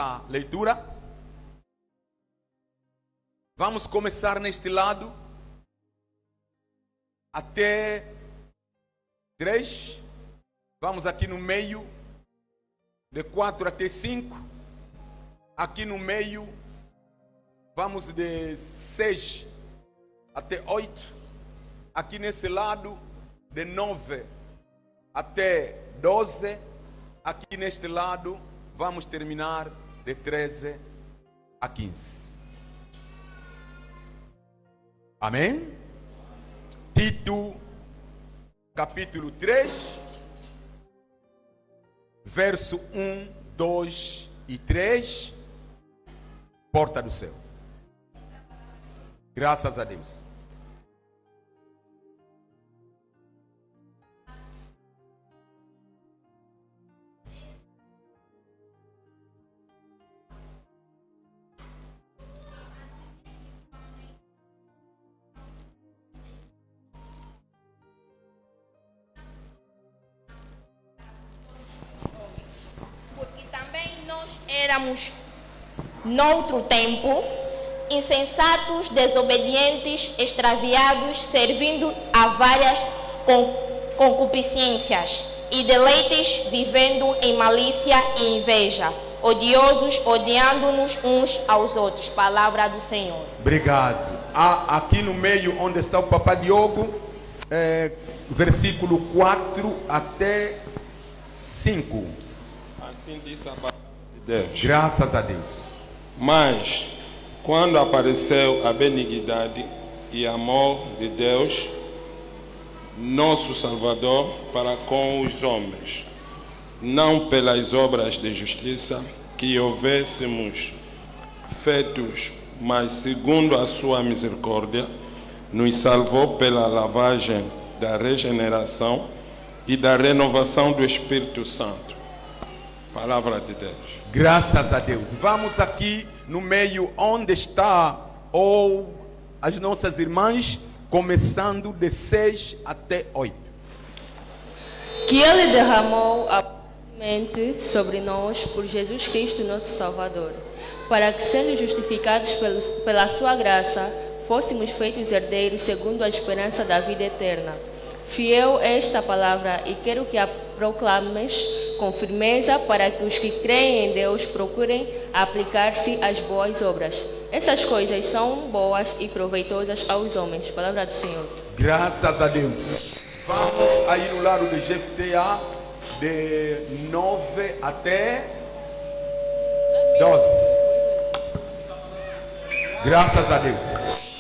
nossa leitura. Vamos começar neste lado até 3. Vamos aqui no meio, de 4 até 5. Aqui no meio, vamos de 6 até 8. Aqui nesse lado, de 9 até 12. Aqui neste lado, vamos terminar de 13 a 15. Amém? Tito, capítulo 3, verso 1, 2 e 3. Porta do céu. Graças a Deus. Éramos, noutro tempo, insensatos, desobedientes, extraviados, servindo a várias concupiscências e deleites, vivendo em malícia e inveja, odiosos, odiando-nos uns aos outros. Palavra do Senhor. Obrigado. Aqui no meio, onde está o Papai Diogo, versículo 4 até 5. Assim diz a palavra de Deus. Graças a Deus. Mas, quando apareceu a benignidade e amor de Deus, nosso Salvador, para com os homens, não pelas obras de justiça que houvéssemos feitos, mas segundo a sua misericórdia, nos salvou pela lavagem da regeneração e da renovação do Espírito Santo. Palavra de Deus. Graças a Deus. Vamos aqui no meio onde está as nossas irmãs, começando de 6 até 8. Que Ele derramou abundantemente sobre nós por Jesus Cristo, nosso Salvador, para que, sendo justificados pela sua graça, fôssemos feitos herdeiros segundo a esperança da vida eterna. Fiel é esta palavra e quero que a proclames com firmeza para que os que creem em Deus procurem aplicar-se às boas obras. Essas coisas são boas e proveitosas aos homens. Palavra do Senhor. Graças a Deus. Vamos aí no lado de GFTA, de 9 até 12. Graças a Deus.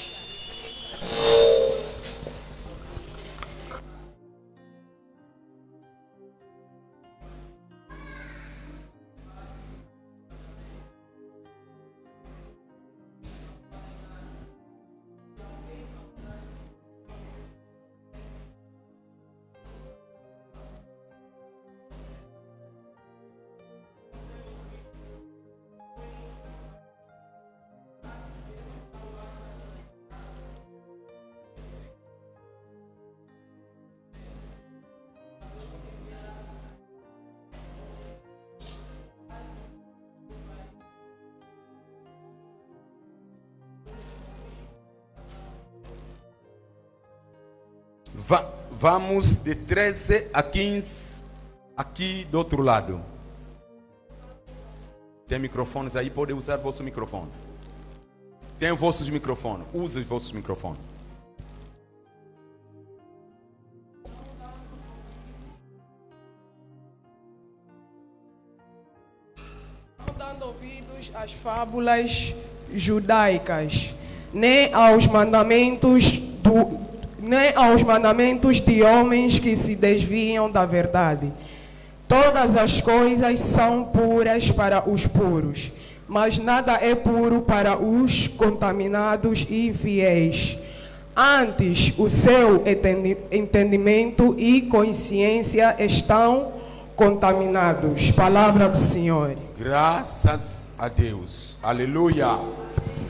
Vamos de 13 a 15, aqui do outro lado. Tem microfones aí, podem usar vosso microfone. Tem vossos microfones, use os vossos microfones. Dando ouvidos às fábulas judaicas, nem aos mandamentos de homens que se desviam da verdade. Todas as coisas são puras para os puros, mas nada é puro para os contaminados e infiéis. Antes, o seu entendimento e consciência estão contaminados. Palavra do Senhor. Graças a Deus. Aleluia.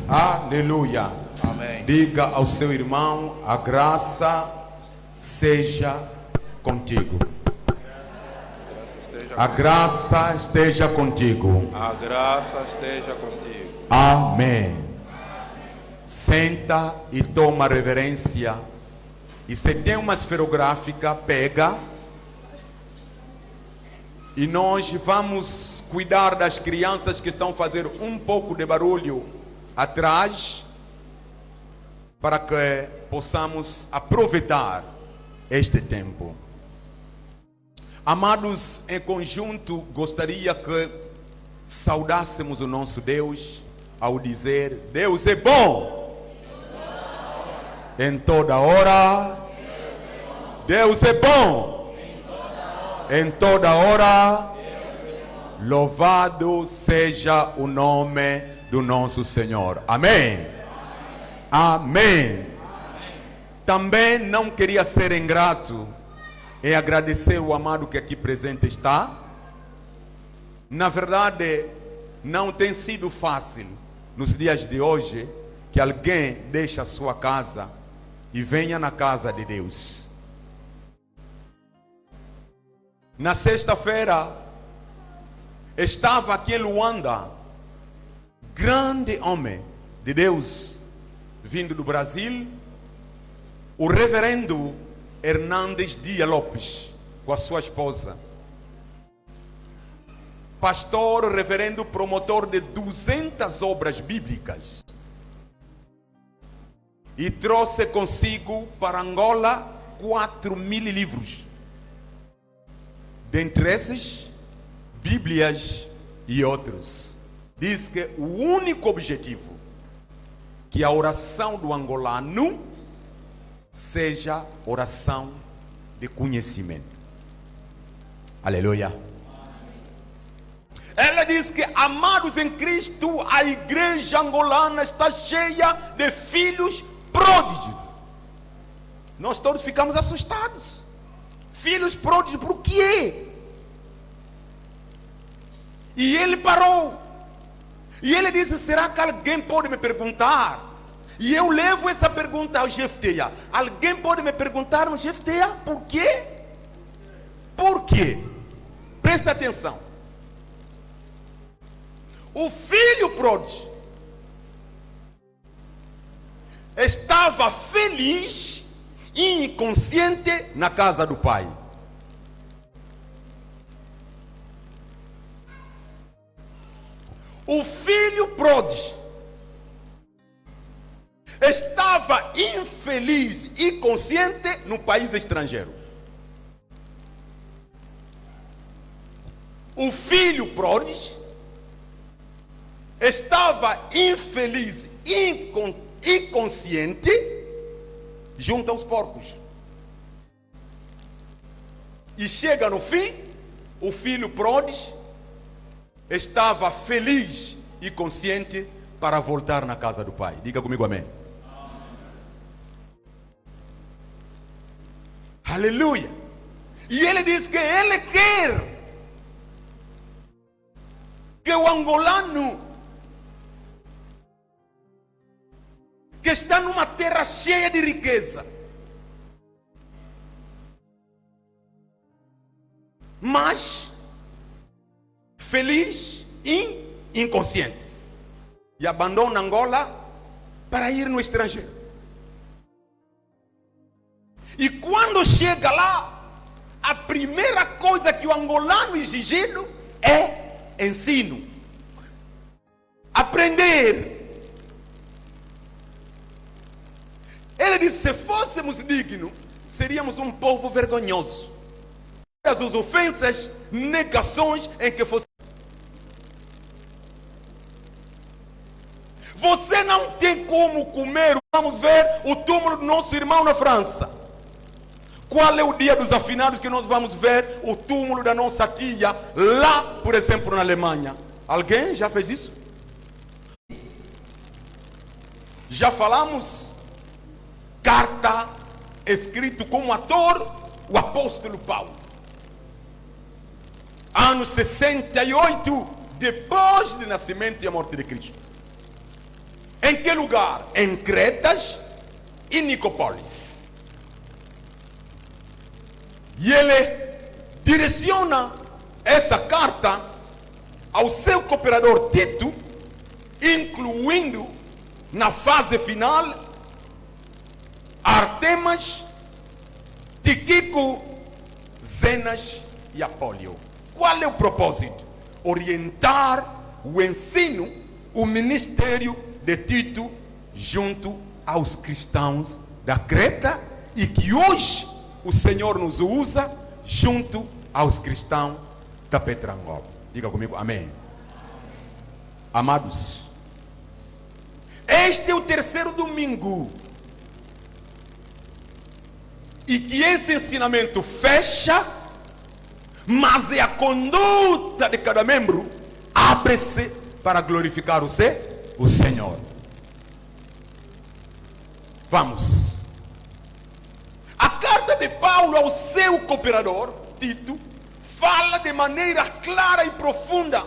Aleluia. Amém. Diga ao seu irmão: a graça seja contigo. Graça esteja A graça esteja contigo. A graça esteja contigo. Amém. Senta e toma reverência. E se tem uma esferográfica, pega. E nós vamos cuidar das crianças que estão fazendo um pouco de barulho atrás, para que possamos aproveitar este tempo. Amados, em conjunto, gostaria que saudássemos o nosso Deus ao dizer: Deus é bom em toda hora. Deus é bom em toda hora. Louvado seja o nome do nosso Senhor. Amém. Amém. Também não queria ser ingrato e agradecer o amado que aqui presente está. Na verdade, não tem sido fácil nos dias de hoje que alguém deixe a sua casa e venha na casa de Deus. Na sexta-feira, estava aqui em Luanda, grande homem de Deus, vindo do Brasil, o reverendo Hernandes Dias Lopes, com a sua esposa. Pastor, reverendo, promotor de 200 obras bíblicas. E trouxe consigo para Angola 4.000 livros. Dentre esses, Bíblias e outros. Diz que o único objetivo que a oração do angolano seja oração de conhecimento. Aleluia. Ela diz que, amados em Cristo, a igreja angolana está cheia de filhos pródigos. Nós todos ficamos assustados. Filhos pródigos, por quê? E ele parou. E ele disse: será que alguém pode me perguntar? E eu levo essa pergunta ao Jefteia. Alguém pode me perguntar, no Jefteia, por quê? Por quê? Presta atenção. O filho pródigo estava feliz e inconsciente na casa do pai. O filho pródigo estava infeliz e consciente no país estrangeiro. O filho pródigo estava infeliz e inconsciente junto aos porcos. E chega no fim, o filho pródigo estava feliz e consciente para voltar na casa do pai. Diga comigo amém. Aleluia. E ele diz que ele quer que o angolano, que está numa terra cheia de riqueza, mas feliz e inconsciente, e abandona Angola para ir no estrangeiro. E quando chega lá, a primeira coisa que o angolano exigido é ensino, aprender. Ele disse: se fôssemos dignos, seríamos um povo vergonhoso. As ofensas, negações em que fosse. Você não tem como comer. Vamos ver o túmulo do nosso irmão na França. Qual é o dia dos afinados que nós vamos ver o túmulo da nossa tia lá, por exemplo, na Alemanha? Alguém já fez isso? Já falamos? Carta escrito como ator, o apóstolo Paulo. Ano 68, depois do nascimento e a morte de Cristo. Em que lugar? Em Cretas e Nicópolis. E ele direciona essa carta ao seu cooperador Tito, incluindo na fase final Artemas, Tíquico, Zenas e Apólio. Qual é o propósito? Orientar o ensino, o ministério de Tito junto aos cristãos da Creta, e que hoje o Senhor nos usa junto aos cristãos da Petrangol. Diga comigo, amém. Amados, este é o terceiro domingo e que esse ensinamento fecha, mas é a conduta de cada membro abre-se para glorificar o Senhor. Vamos. A carta de Paulo ao seu cooperador Tito fala de maneira clara e profunda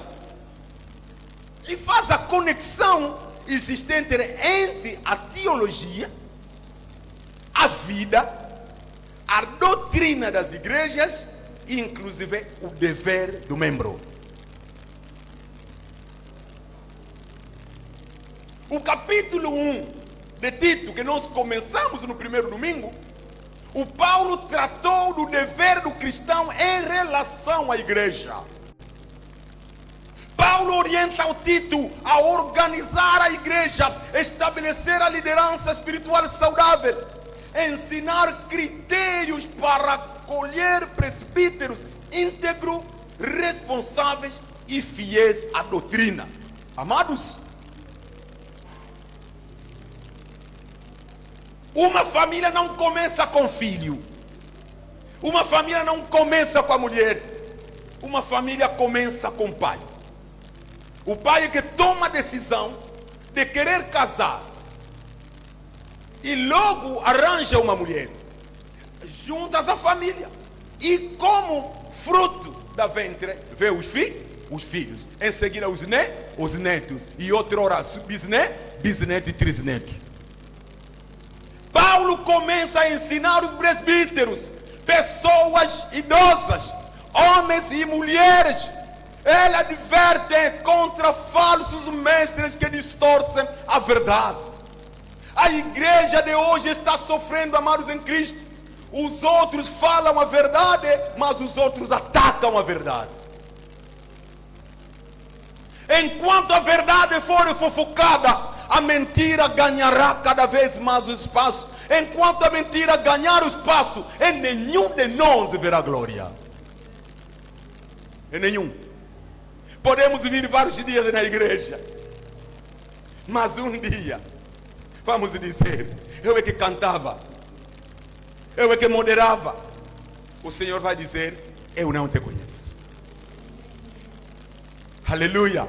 e faz a conexão existente entre a teologia, a vida, a doutrina das igrejas e inclusive o dever do membro. O capítulo 1 de Tito, que nós começamos no primeiro domingo, o Paulo tratou do dever do cristão em relação à igreja. Paulo orienta o Tito a organizar a igreja, estabelecer a liderança espiritual saudável, ensinar critérios para acolher presbíteros íntegros, responsáveis e fiéis à doutrina. Amados, uma família não começa com filho. Uma família não começa com a mulher. Uma família começa com o pai. O pai é que toma a decisão de querer casar e logo arranja uma mulher. Juntas a família. E como fruto da ventre vê os filhos. Em seguida os netos. E outra hora bisnetos e trisnetos. Paulo começa a ensinar os presbíteros, pessoas idosas, homens e mulheres. Ele adverte contra falsos mestres que distorcem a verdade. A igreja de hoje está sofrendo, amados em Cristo. Os outros falam a verdade, mas os outros atacam a verdade. Enquanto a verdade for fofocada, a mentira ganhará cada vez mais o espaço. Enquanto a mentira ganhar o espaço, em nenhum de nós verá glória. Em nenhum. Podemos vir vários dias na igreja, mas um dia, vamos dizer, eu é que cantava, eu é que moderava. O Senhor vai dizer, eu não te conheço. Aleluia.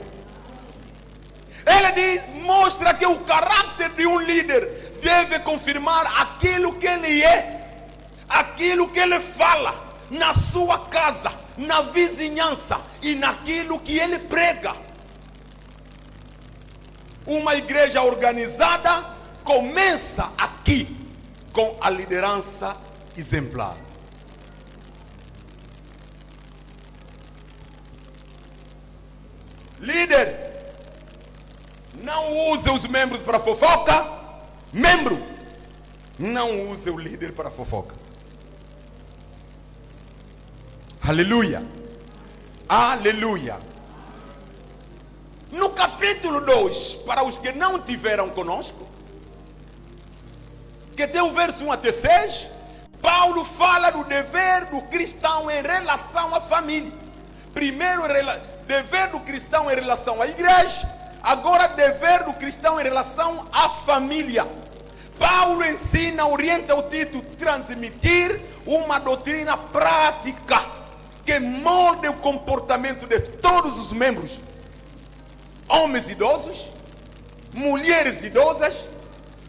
Ele diz, mostra que o caráter de um líder deve confirmar aquilo que ele é, aquilo que ele fala na sua casa, na vizinhança e naquilo que ele prega. Uma igreja organizada começa aqui com a liderança exemplar. Líder, não use os membros para fofoca. Membro, não use o líder para fofoca. Aleluia. Aleluia. No capítulo 2, para os que não tiveram conosco, que tem o verso 1 até 6, Paulo fala do dever do cristão em relação à família. Primeiro, dever do cristão em relação à igreja. Agora, dever do cristão em relação à família. Paulo ensina, orienta o Tito a transmitir uma doutrina prática que molde o comportamento de todos os membros. Homens idosos, mulheres idosas,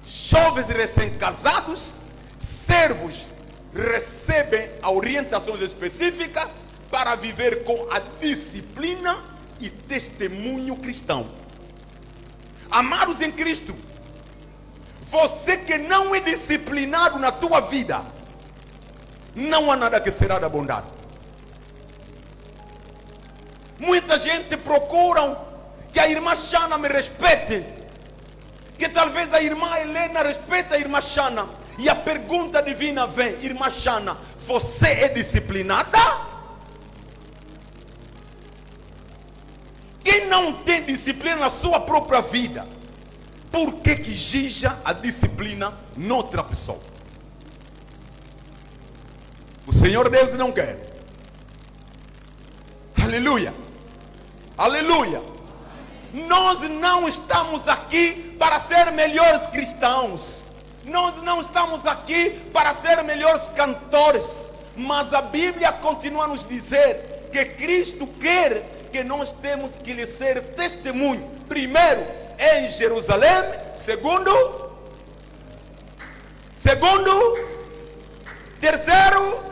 jovens recém-casados, servos recebem orientações específicas para viver com a disciplina e testemunho cristão. Amados em Cristo, você que não é disciplinado na tua vida, não há nada que será da bondade. Muita gente procura que a irmã Xana me respeite, que talvez a irmã Helena respeite a irmã Xana. E a pergunta divina vem: irmã Xana, você é disciplinada? Quem não tem disciplina na sua própria vida, por que exija a disciplina noutra pessoa? O Senhor Deus não quer. Aleluia. Aleluia. Nós não estamos aqui para ser melhores cristãos. Nós não estamos aqui para ser melhores cantores. Mas a Bíblia continua a nos dizer que Cristo quer que nós temos que lhe ser testemunho. Primeiro, em Jerusalém. Segundo, terceiro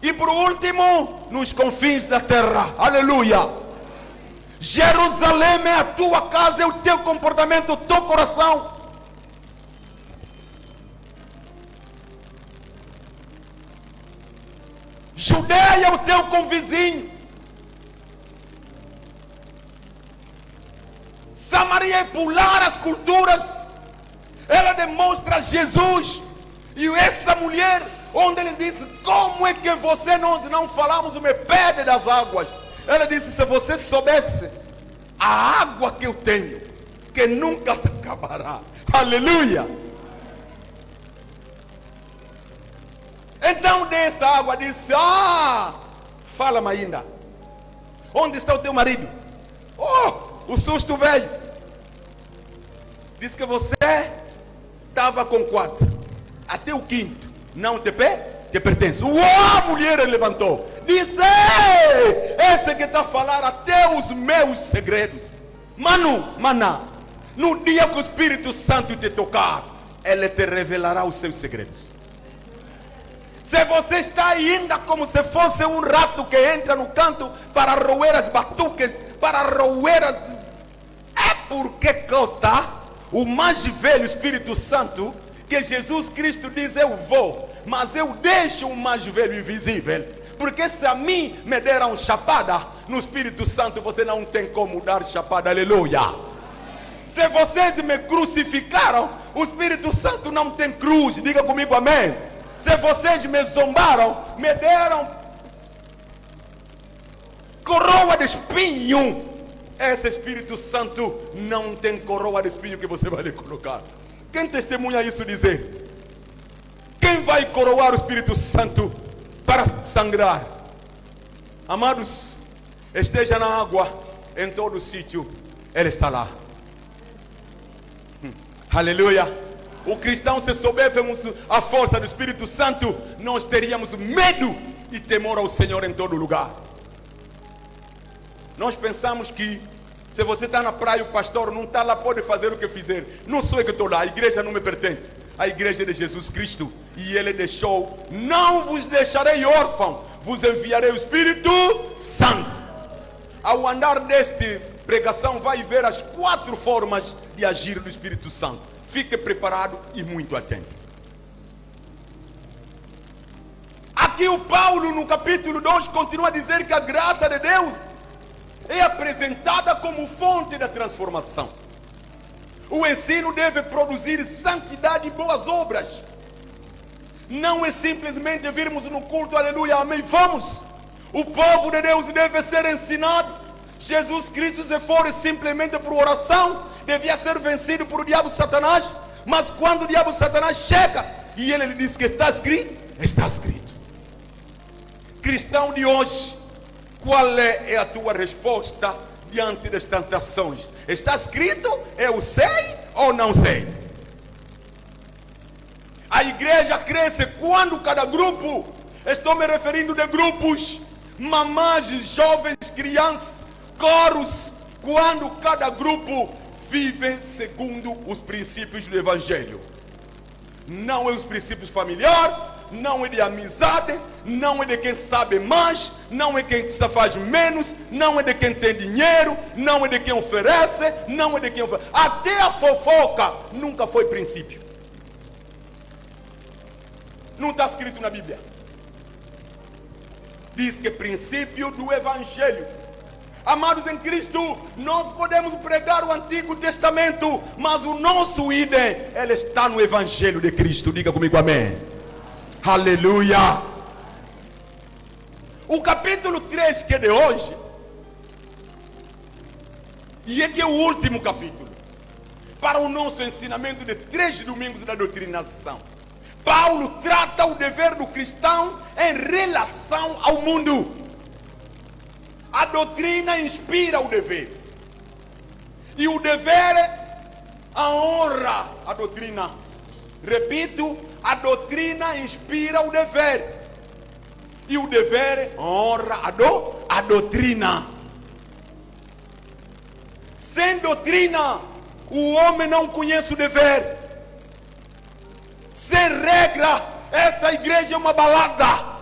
e por último, nos confins da terra. Aleluia. Jerusalém é a tua casa, é o teu comportamento, o teu coração. Judeia é o teu convizinho. Samaria é pular as culturas. Ela demonstra Jesus. E essa mulher, onde ele disse: como é que nós não falamos, me pede das águas? Ela disse: se você soubesse a água que eu tenho, que nunca te acabará. Aleluia. Então desta água disse: fala-me ainda, onde está o teu marido? O susto veio. Disse que você estava com 4, até o 5º não te pertence. A mulher levantou, disse: esse que está a falar até os meus segredos. Maná, no dia que o Espírito Santo te tocar, ele te revelará os seus segredos. Se você está ainda como se fosse um rato que entra no canto para roer as batuques, para roer as... é porque está o mais velho Espírito Santo, que Jesus Cristo diz: eu vou, mas eu deixo o mais velho invisível. Porque se a mim me deram chapada, no Espírito Santo você não tem como dar chapada. Aleluia. Se vocês me crucificaram, o Espírito Santo não tem cruz. Diga comigo amém. Se vocês me zombaram, me deram coroa de espinho, esse Espírito Santo não tem coroa de espinho que você vai lhe colocar. Quem testemunha isso dizer? Quem vai coroar o Espírito Santo para sangrar? Amados, esteja na água, em todo sítio, Ele está lá. Aleluia. O cristão, se soubéssemos a força do Espírito Santo, nós teríamos medo e temor ao Senhor em todo lugar. Nós pensamos que se você está na praia, o pastor não está lá, pode fazer o que fizer. Não sou eu que estou lá, a igreja não me pertence. A igreja é de Jesus Cristo. E Ele deixou: não vos deixarei órfão, vos enviarei o Espírito Santo. Ao andar deste pregação, vai ver as 4 formas de agir do Espírito Santo. Fique preparado e muito atento. Aqui o Paulo, no capítulo 2, continua a dizer que a graça de Deus é apresentada como fonte da transformação. O ensino deve produzir santidade e boas obras. Não é simplesmente virmos no culto, aleluia, amém, vamos. O povo de Deus deve ser ensinado. Jesus Cristo, se for simplesmente por oração, devia ser vencido por o diabo Satanás. Mas quando o diabo Satanás chega e ele lhe diz que está escrito, está escrito. Cristão de hoje, qual é a tua resposta diante das tentações? Está escrito, eu sei ou não sei? A igreja cresce quando cada grupo, estou me referindo de grupos, mamães, jovens, crianças, coros, quando cada grupo vive segundo os princípios do Evangelho. Não é os princípios familiares, não é de amizade, não é de quem sabe mais, não é quem faz menos, não é de quem tem dinheiro, não é de quem oferece, não é de quem oferece. Até a fofoca nunca foi princípio. Não está escrito na Bíblia. Diz que princípio do Evangelho. Amados em Cristo, nós podemos pregar o Antigo Testamento, mas o nosso ídolo, ele está no Evangelho de Cristo. Diga comigo amém. Aleluia. O capítulo 3 que é de hoje, e é que é o último capítulo, para o nosso ensinamento de 3 domingos da doutrinação. Paulo trata o dever do cristão em relação ao mundo. A doutrina inspira o dever. E o dever, a honra, a doutrina. Repito, a doutrina inspira o dever. E o dever honra a doutrina. Sem doutrina, o homem não conhece o dever. Sem regra, essa igreja é uma balada.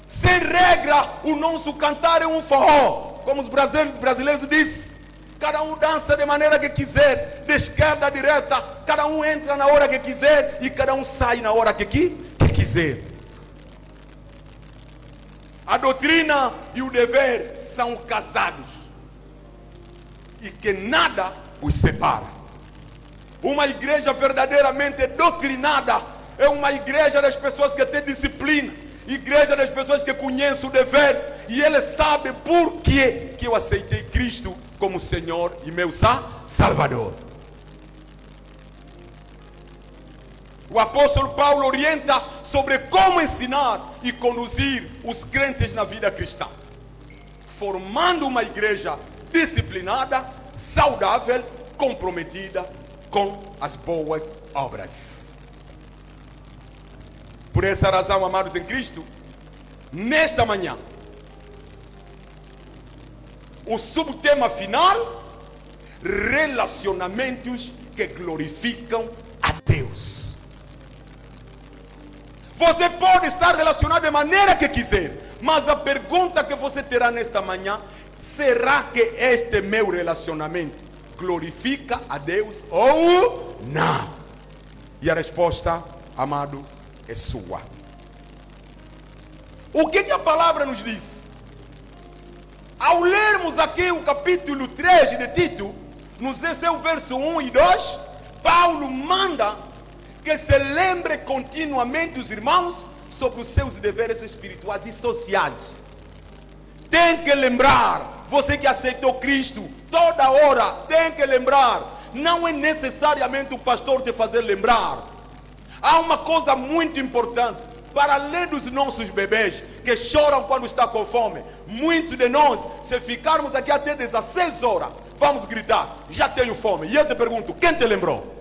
Sem regra, o nosso cantar é um forró. Como os brasileiros dizem, cada um dança de maneira que quiser, de esquerda a direita, cada um entra na hora que quiser e cada um sai na hora que quiser. A doutrina e o dever são casados e que nada os separa. Uma igreja verdadeiramente doutrinada é uma igreja das pessoas que têm disciplina, igreja das pessoas que conhecem o dever e ele sabe por que eu aceitei Cristo como Senhor e meu Salvador. O apóstolo Paulo orienta sobre como ensinar e conduzir os crentes na vida cristã, formando uma igreja disciplinada, saudável, comprometida com as boas obras. Por essa razão, amados em Cristo, nesta manhã, o subtema final: relacionamentos que glorificam a Deus. Você pode estar relacionado de maneira que quiser, mas a pergunta que você terá nesta manhã: será que este meu relacionamento glorifica a Deus ou não? E a resposta, amado, é sua. O que a palavra nos diz? Ao lermos aqui o capítulo 3 de Tito, no seu verso 1 e 2, Paulo manda que se lembre continuamente os irmãos sobre os seus deveres espirituais e sociais. Tem que lembrar, você que aceitou Cristo, toda hora tem que lembrar. Não é necessariamente o pastor te fazer lembrar. Há uma coisa muito importante. Para além dos nossos bebês que choram quando está com fome, muitos de nós, se ficarmos aqui até 16 horas, vamos gritar: já tenho fome. E eu te pergunto: quem te lembrou?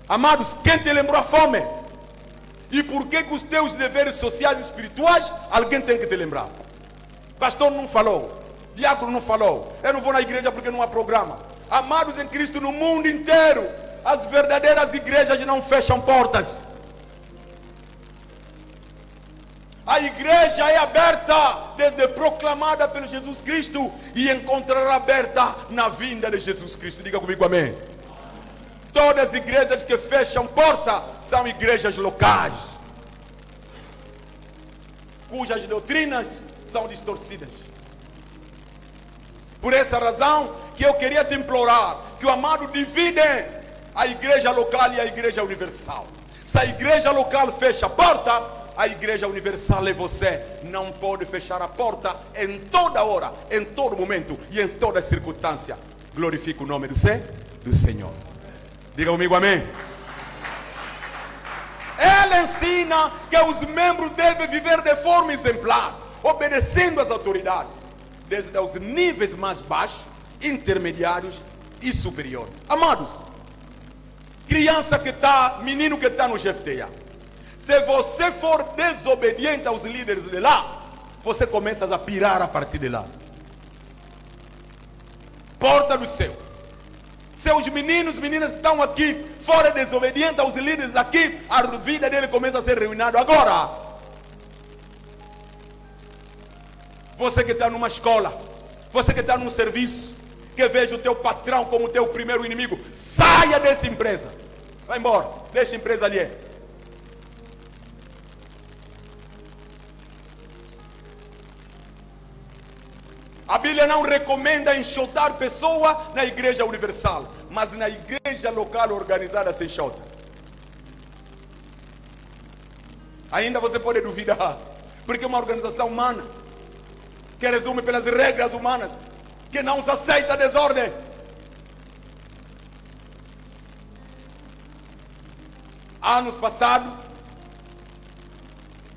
Amados, quem te lembrou a fome? E por que os teus deveres sociais e espirituais alguém tem que te lembrar? Pastor não falou, diácono não falou, eu não vou na igreja porque não há programa. Amados em Cristo, no mundo inteiro, as verdadeiras igrejas não fecham portas. A igreja é aberta desde proclamada pelo Jesus Cristo e encontrará aberta na vinda de Jesus Cristo. Diga comigo amém. Todas as igrejas que fecham porta são igrejas locais, cujas doutrinas são distorcidas. Por essa razão que eu queria te implorar que o amado divide a igreja local e a igreja universal. Se a igreja local fecha a porta, a igreja universal é você. Não pode fechar a porta em toda hora, em todo momento e em toda circunstância. Glorifica o nome do Senhor. Diga comigo amém. Ela ensina que os membros devem viver de forma exemplar, obedecendo às autoridades, desde os níveis mais baixos, intermediários e superiores. Amados, criança que está, menino que está no GFTA, se você for desobediente aos líderes de lá, você começa a pirar a partir de lá. Porta do céu. Seus meninos, meninas que estão aqui, forem desobedientes aos líderes aqui, a vida dele começa a ser arruinada agora. Você que está numa escola, você que está num serviço, que veja o teu patrão como o teu primeiro inimigo, saia desta empresa. Vai embora, deixa a empresa ali. A Bíblia não recomenda enxotar pessoa na igreja universal, mas na igreja local organizada se enxota. Ainda você pode duvidar, porque é uma organização humana, que resume pelas regras humanas, que não se aceita desordem. Anos passados,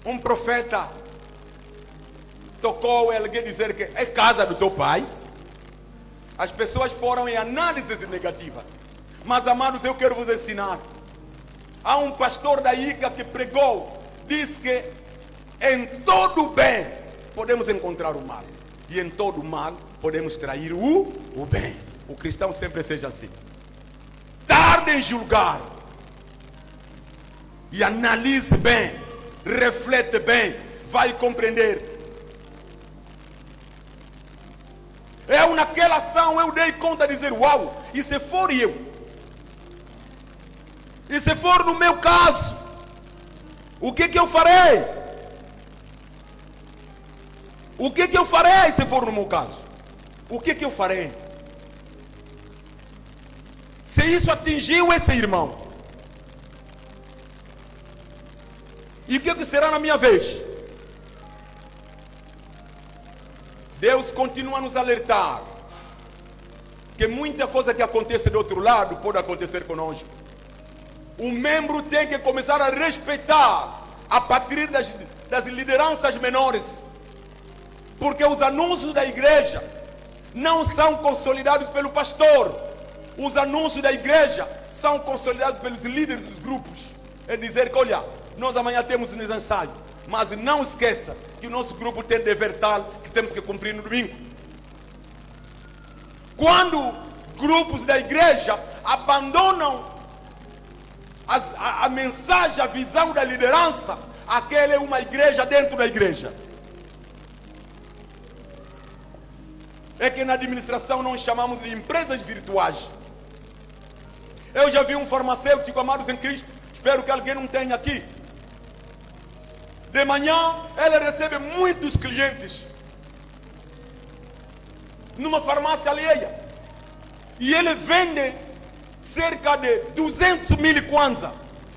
um profeta tocou alguém dizer que é casa do teu pai. As pessoas foram em análises negativas. Mas, amados, eu quero vos ensinar. Há um pastor da ICA que pregou, diz que em todo bem podemos encontrar o mal, e em todo mal podemos trair o bem. O cristão sempre seja assim. Tarde em julgar, e analise bem, reflete bem, vai compreender. Eu naquela ação eu dei conta de dizer, uau, e se for eu? E se for no meu caso? O que eu farei? O que eu farei se for no meu caso? O que eu farei? Se isso atingiu esse irmão, e o que será na minha vez? Deus continua a nos alertar que muita coisa que acontece do outro lado pode acontecer conosco. O membro tem que começar a respeitar a partir das lideranças menores, porque os anúncios da igreja não são consolidados pelo pastor. Os anúncios da igreja são consolidados pelos líderes dos grupos. É dizer que, olha, nós amanhã temos um ensaio, mas não esqueça que o nosso grupo tem dever tal que temos que cumprir no domingo. Quando grupos da igreja abandonam a mensagem, a visão da liderança, aquela é uma igreja dentro da igreja. É que na administração nós chamamos de empresas virtuais. Eu já vi um farmacêutico, amados em Cristo, espero que alguém não tenha aqui. De manhã, ele recebe muitos clientes numa farmácia alheia. E ele vende cerca de 200 mil kwanza.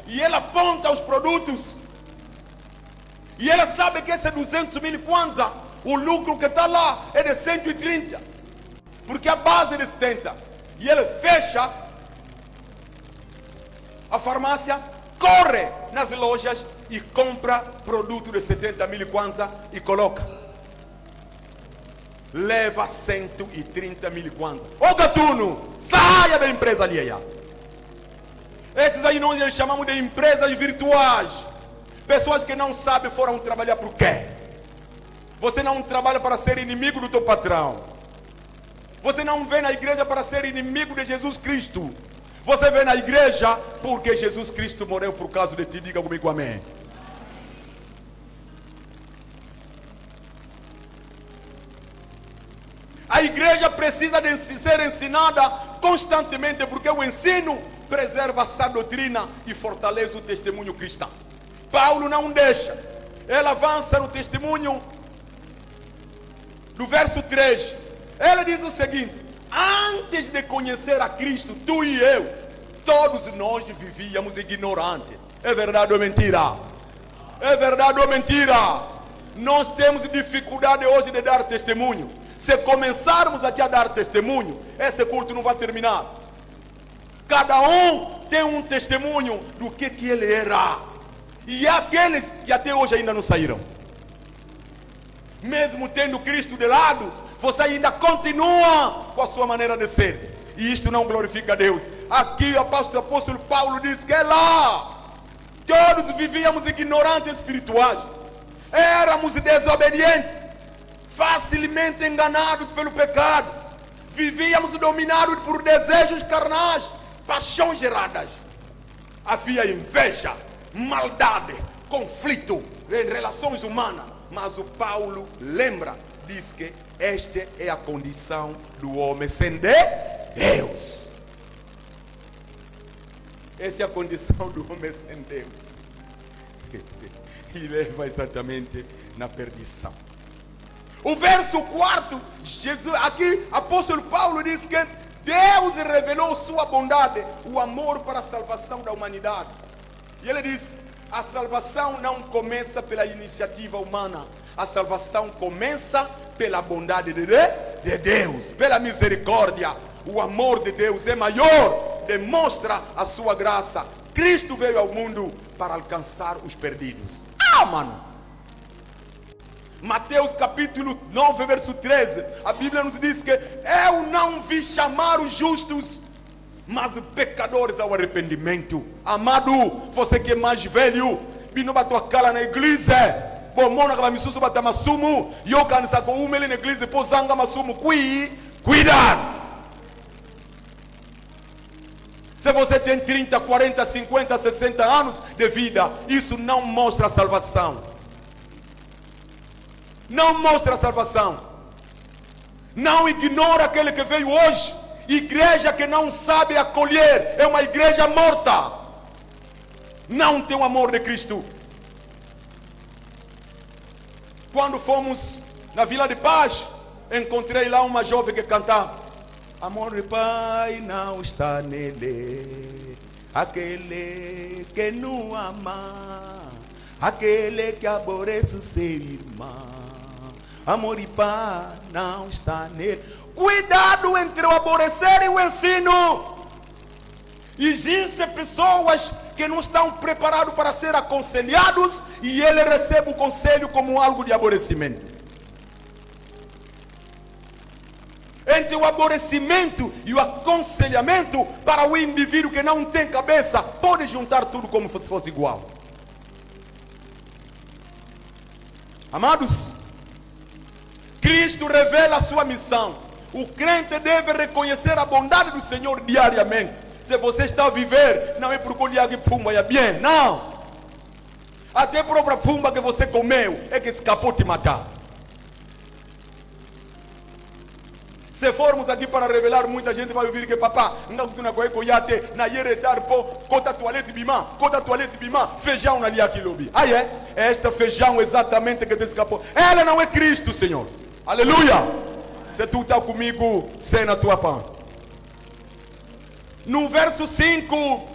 E ele aponta os produtos. E ele sabe que esse 200 mil kwanza, o lucro que está lá é de 130. Porque a base é de 70. E ele fecha a farmácia, corre nas lojas e compra produto de 70 mil kwanza e coloca. Leva 130 mil kwanza. Ô gatuno, saia da empresa alheia. Esses aí nós chamamos de empresas virtuais. Pessoas que não sabem foram trabalhar por quê? Você não trabalha para ser inimigo do teu patrão. Você não vem na igreja para ser inimigo de Jesus Cristo. Você vem na igreja porque Jesus Cristo morreu por causa de ti. Diga comigo amém. A igreja precisa de ser ensinada constantemente, porque o ensino preserva a sã doutrina e fortalece o testemunho cristão. Paulo não deixa. Ele avança no testemunho do verso 3. Ele diz o seguinte: antes de conhecer a Cristo, tu e eu, todos nós vivíamos ignorantes. É verdade ou mentira? É verdade ou mentira? Nós temos dificuldade hoje de dar testemunho. Se começarmos aqui a dar testemunho, esse culto não vai terminar. Cada um tem um testemunho do que ele era. E há aqueles que até hoje ainda não saíram. Mesmo tendo Cristo de lado, você ainda continua com a sua maneira de ser. E isto não glorifica a Deus. Aqui o apóstolo Paulo diz que é lá. Todos vivíamos ignorantes espirituais. Éramos desobedientes. Facilmente enganados pelo pecado. Vivíamos dominados por desejos carnais. Paixões geradas. Havia inveja, maldade, conflito em relações humanas. Mas o Paulo lembra, diz que esta é a condição do homem sem Deus. Essa é a condição do homem sem Deus. E leva exatamente na perdição. O verso 4, aqui apóstolo Paulo diz que Deus revelou sua bondade, o amor para a salvação da humanidade. E ele diz, a salvação não começa pela iniciativa humana, a salvação começa pela bondade de Deus, pela misericórdia. O amor de Deus é maior, demonstra a sua graça. Cristo veio ao mundo para alcançar os perdidos. Mano. Mateus capítulo 9, verso 13. A Bíblia nos diz que eu não vim chamar os justos, mas pecadores ao arrependimento. Amado, você que é mais velho, vino para tua cara na igreja. Bomona kama misusu bata masumu, yo kanisa ko umele na igreja pozanga masumu cuidado. Se você tem 30, 40, 50, 60 anos de vida, isso não mostra a salvação. Não mostra a salvação. Não ignora aquele que veio hoje. Igreja que não sabe acolher é uma igreja morta. Não tem o amor de Cristo. Quando fomos na Vila de Paz, encontrei lá uma jovem que cantava: amor de pai não está nele, aquele que não ama, aquele que aborrece o seu irmão. Amor e pai não está nele. Cuidado entre o aborrecer e o ensino. Existem pessoas que não estão preparados para ser aconselhados e ele recebe o conselho como algo de aborrecimento. Entre o aborrecimento e o aconselhamento, para o indivíduo que não tem cabeça, pode juntar tudo como se fosse igual. Amados, Cristo revela a sua missão. O crente deve reconhecer a bondade do Senhor diariamente. Se você está a viver, não é por colher que fumba é bem, não. Até a própria fumba que você comeu é que escapou de te matar. Se formos aqui para revelar, muita gente vai ouvir que papá, não tu na coiate, na yeretar po, cota toalete bimã, feijão na lia quilobi. Aí é esta feijão exatamente que te escapou. Ela não é Cristo, Senhor. Aleluia. Se tu está comigo, sei na tua pão. No verso 5,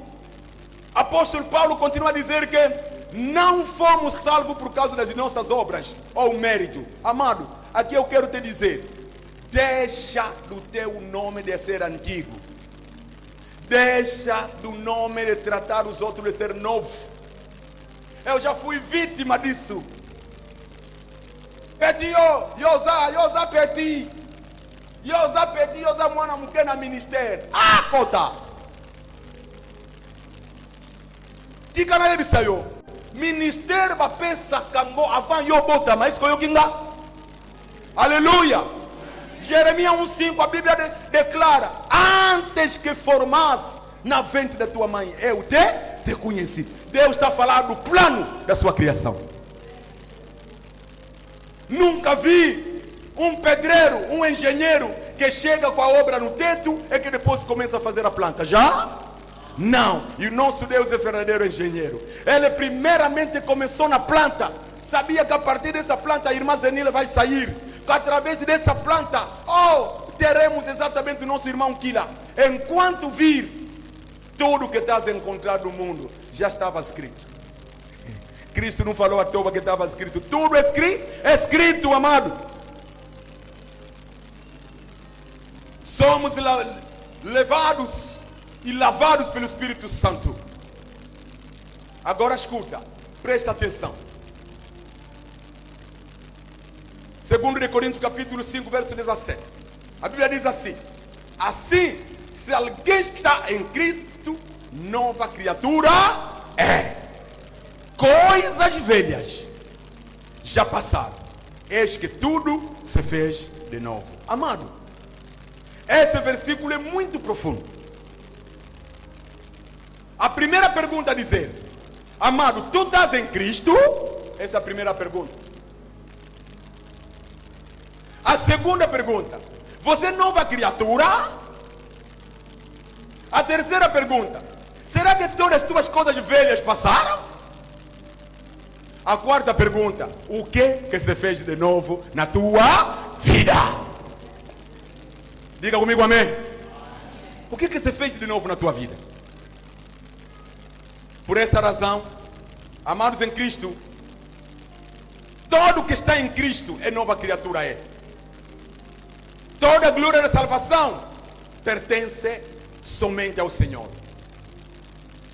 apóstolo Paulo continua a dizer que não fomos salvos por causa das nossas obras ou mérito. Amado, aqui eu quero te dizer, deixa do teu nome de ser antigo. Deixa do nome de tratar os outros de ser novo. Eu já fui vítima disso. Pedi, eu já pedi. Eu já pedi, eu já mwana muke na ministério. Ah, kota. Tika na yebisa yo. Ministério ba pesa kango avant yo bota, mas ko yo kinga. Aleluia. Jeremias 1:5, a Bíblia declara: antes que formasse na ventre da tua mãe, eu te conheci. Deus está falando do plano da sua criação. Nunca vi um pedreiro, um engenheiro que chega com a obra no teto e que depois começa a fazer a planta. Já? Não. E o nosso Deus é verdadeiro engenheiro. Ele primeiramente começou na planta. Sabia que a partir dessa planta a irmã Zenila vai sair. Que através dessa planta, teremos exatamente o nosso irmão Kila. Enquanto vir, tudo que estás a encontrar no mundo já estava escrito. Cristo não falou à toa que estava escrito. Tudo é escrito, amado. Somos levados e lavados pelo Espírito Santo. Agora escuta, presta atenção. 2 Coríntios capítulo 5, verso 17. A Bíblia diz assim: assim, se alguém está em Cristo, nova criatura é. Coisas velhas já passaram, eis que tudo se fez de novo. Amado, esse versículo é muito profundo. A primeira pergunta a dizer: amado, tu estás em Cristo? Essa é a primeira pergunta. A segunda pergunta: você é nova criatura? A terceira pergunta: será que todas as tuas coisas velhas passaram? A quarta pergunta: o que se fez de novo na tua vida? Diga comigo amém. O que se fez de novo na tua vida? Por essa razão, amados em Cristo, todo que está em Cristo é nova criatura. Toda a glória da salvação pertence somente ao Senhor.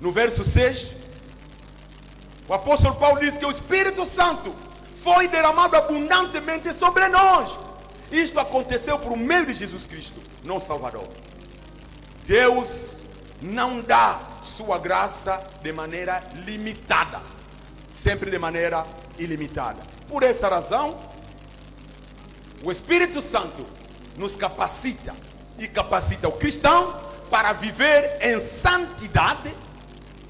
No verso 6, o apóstolo Paulo diz que o Espírito Santo foi derramado abundantemente sobre nós. Isto aconteceu por meio de Jesus Cristo, nosso Salvador. Deus não dá sua graça de maneira limitada, sempre de maneira ilimitada. Por essa razão, o Espírito Santo nos capacita e capacita o cristão para viver em santidade,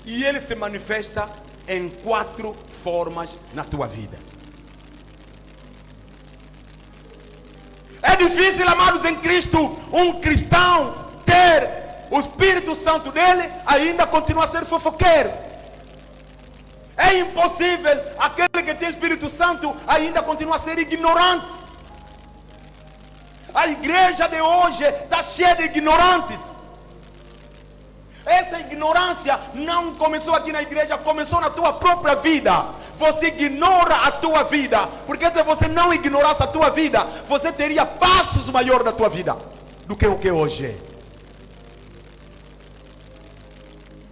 e ele se manifesta em 4 formas na tua vida. É difícil, amados em Cristo, um cristão ter o Espírito Santo dele ainda continua a ser fofoqueiro. É impossível aquele que tem o Espírito Santo ainda continua a ser ignorante. A igreja de hoje está cheia de ignorantes. Essa ignorância não começou aqui na igreja, começou na tua própria vida. Você ignora a tua vida, porque se você não ignorasse a tua vida, você teria passos maiores na tua vida do que o que hoje é.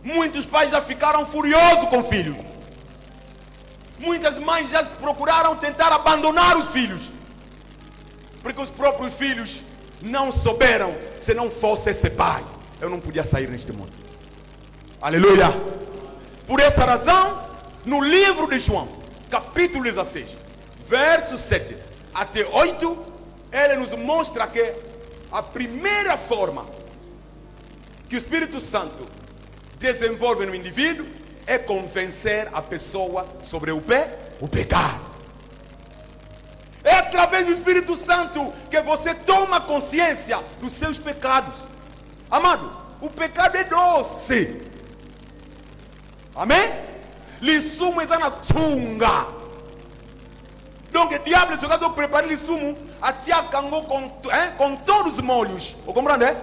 Muitos pais já ficaram furiosos com filhos. Muitas mães já procuraram tentar abandonar os filhos, porque os próprios filhos não souberam. Se não fosse esse pai, eu não podia sair neste mundo. Aleluia. Por essa razão, no livro de João, capítulo 16, verso 7 até 8, ele nos mostra que a primeira forma que o Espírito Santo desenvolve no indivíduo é convencer a pessoa sobre o pecado. É através do Espírito Santo que você toma consciência dos seus pecados. Amado, o pecado é doce. Amém? Lissumo é na tunga. Donc o diabo se caso prepara lissumo, atia cango com todos os molhos. Ou compreende?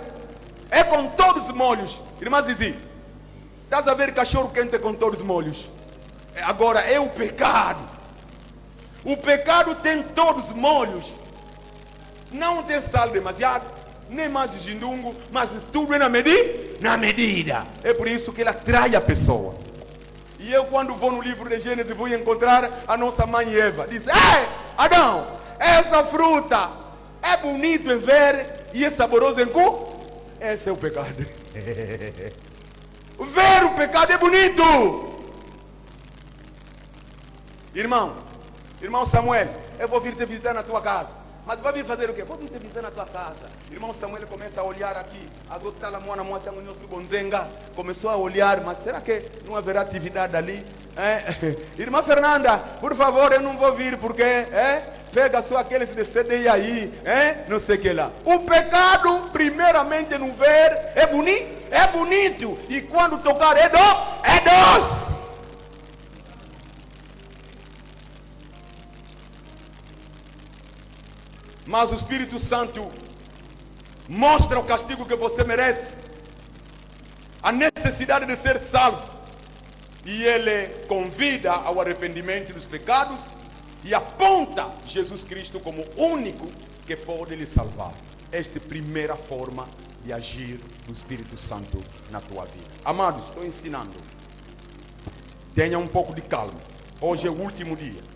É com todos os molhos. Irmãs Zizi, estás a ver cachorro quente com todos os molhos? Agora é o pecado. O pecado tem todos os molhos. Não tem sal demasiado, nem mais de jindungo, mas tudo é na medida. É por isso que ele atrai a pessoa. E eu, quando vou no livro de Gênesis, vou encontrar a nossa mãe Eva. Diz: ei, Adão, essa fruta é bonito em ver e é saboroso em cu. Esse é o pecado. Ver o pecado é bonito. Irmão Samuel, eu vou vir te visitar na tua casa. Mas vai vir fazer o quê? Vou vir te visitar na tua casa. Irmão Samuel começa a olhar aqui. As outras lá, moça, começou a olhar, mas será que não haverá atividade ali? Irmã Fernanda, por favor, eu não vou vir porque pega só aqueles de CDI aí, não sei o que lá. O pecado, primeiramente, no ver, é bonito. E quando tocar é doce. Mas o Espírito Santo mostra o castigo que você merece, a necessidade de ser salvo, e ele convida ao arrependimento dos pecados e aponta Jesus Cristo como o único que pode lhe salvar. Esta é a primeira forma de agir do Espírito Santo na tua vida. Amados, estou ensinando. Tenha um pouco de calma. Hoje é o último dia.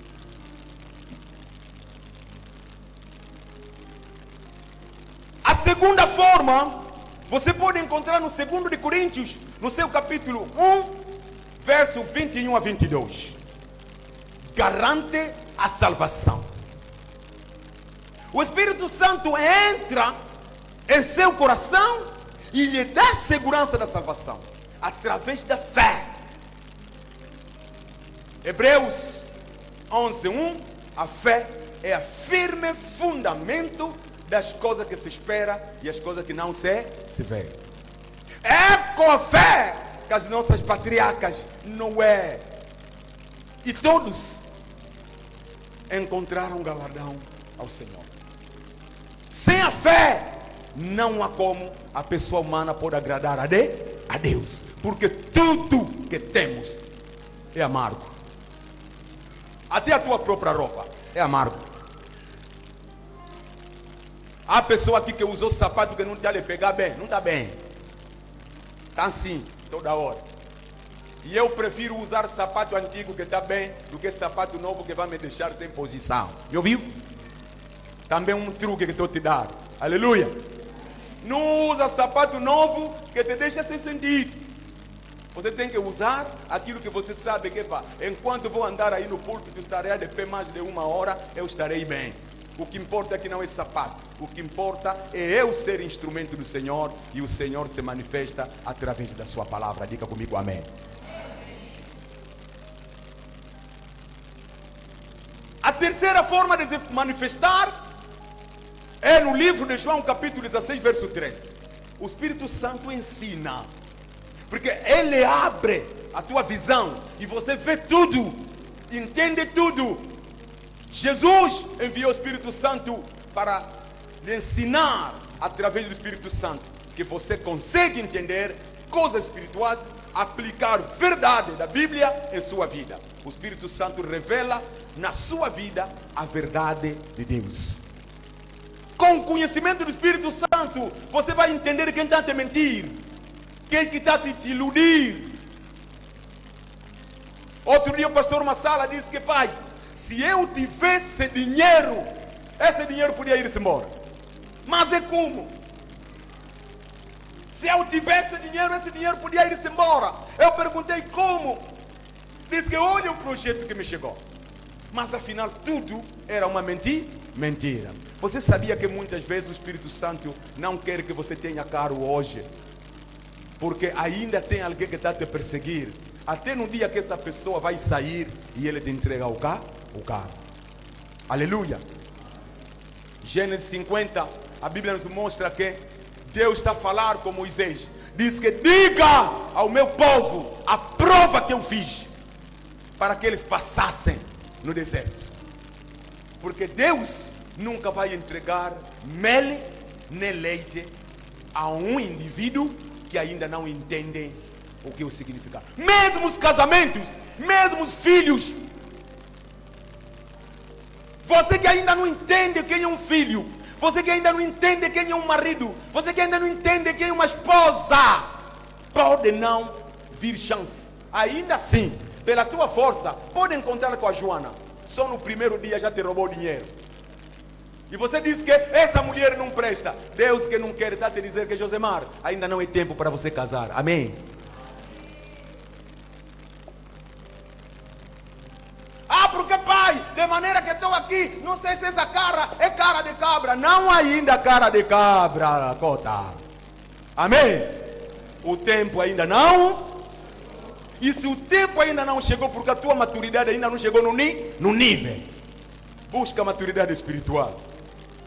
A segunda forma, você pode encontrar no 2 de Coríntios, no seu capítulo 1, verso 21 a 22. Garante a salvação. O Espírito Santo entra em seu coração e lhe dá segurança da salvação, através da fé. Hebreus 11:1, a fé é a firme fundamento das coisas que se espera e as coisas que não se vê. É com a fé que as nossas patriarcas Noé e todos encontraram galardão ao Senhor. Sem a fé, não há como a pessoa humana pode agradar a Deus. Porque tudo que temos é amargo. Até a tua própria roupa é amargo. Há pessoa aqui que usou sapato que não está lhe pegar bem. Não está bem. Está assim, toda hora. E eu prefiro usar sapato antigo que está bem do que sapato novo que vai me deixar sem posição. Me ouviu? Também um truque que estou te dando. Aleluia. Não usa sapato novo que te deixa sem sentido. Você tem que usar aquilo que você sabe que enquanto vou andar aí no púlpito, estarei de pé mais de 1 hora, eu estarei bem. O que importa aqui não é sapato. O que importa é eu ser instrumento do Senhor e o Senhor se manifesta através da sua palavra. Diga comigo amém. A terceira forma de se manifestar é no livro de João, capítulo 16, verso 13. O Espírito Santo ensina. Porque ele abre a tua visão e você vê tudo, entende tudo. Jesus enviou o Espírito Santo para lhe ensinar através do Espírito Santo que você consegue entender coisas espirituais, aplicar verdade da Bíblia em sua vida. O Espírito Santo revela na sua vida a verdade de Deus. Com o conhecimento do Espírito Santo, você vai entender quem está a te mentir, quem que está a te iludir. Outro dia o pastor Massala disse que, pai, se eu tivesse dinheiro, esse dinheiro podia ir-se embora. Mas é como? Se eu tivesse dinheiro, esse dinheiro podia ir-se embora. Eu perguntei como. Disse que olha o projeto que me chegou. Mas afinal tudo era uma mentira. Você sabia que muitas vezes o Espírito Santo não quer que você tenha carro hoje? Porque ainda tem alguém que está a te perseguir. Até no dia que essa pessoa vai sair e ele te entrega o carro. Aleluia. Gênesis 50, a Bíblia nos mostra que Deus está a falar com Moisés. Diz que diga ao meu povo a prova que eu fiz, para que eles passassem no deserto. Porque Deus nunca vai entregar mel nem leite a um indivíduo que ainda não entende o que o significa. Mesmo os casamentos, mesmo os filhos. Você que ainda não entende quem é um filho, você que ainda não entende quem é um marido, você que ainda não entende quem é uma esposa, pode não vir chance. Ainda assim, pela tua força, pode encontrar com a Joana. Só no primeiro dia já te roubou dinheiro. E você diz que essa mulher não presta. Deus que não quer está te dizer que, Josemar, ainda não é tempo para você casar. Amém? Ah, porque pai, de maneira que estou aqui, não sei se essa cara é cara de cabra. Não ainda cara de cabra, cota. Amém? O tempo ainda não. E se o tempo ainda não chegou, porque a tua maturidade ainda não chegou no nível, busca maturidade espiritual.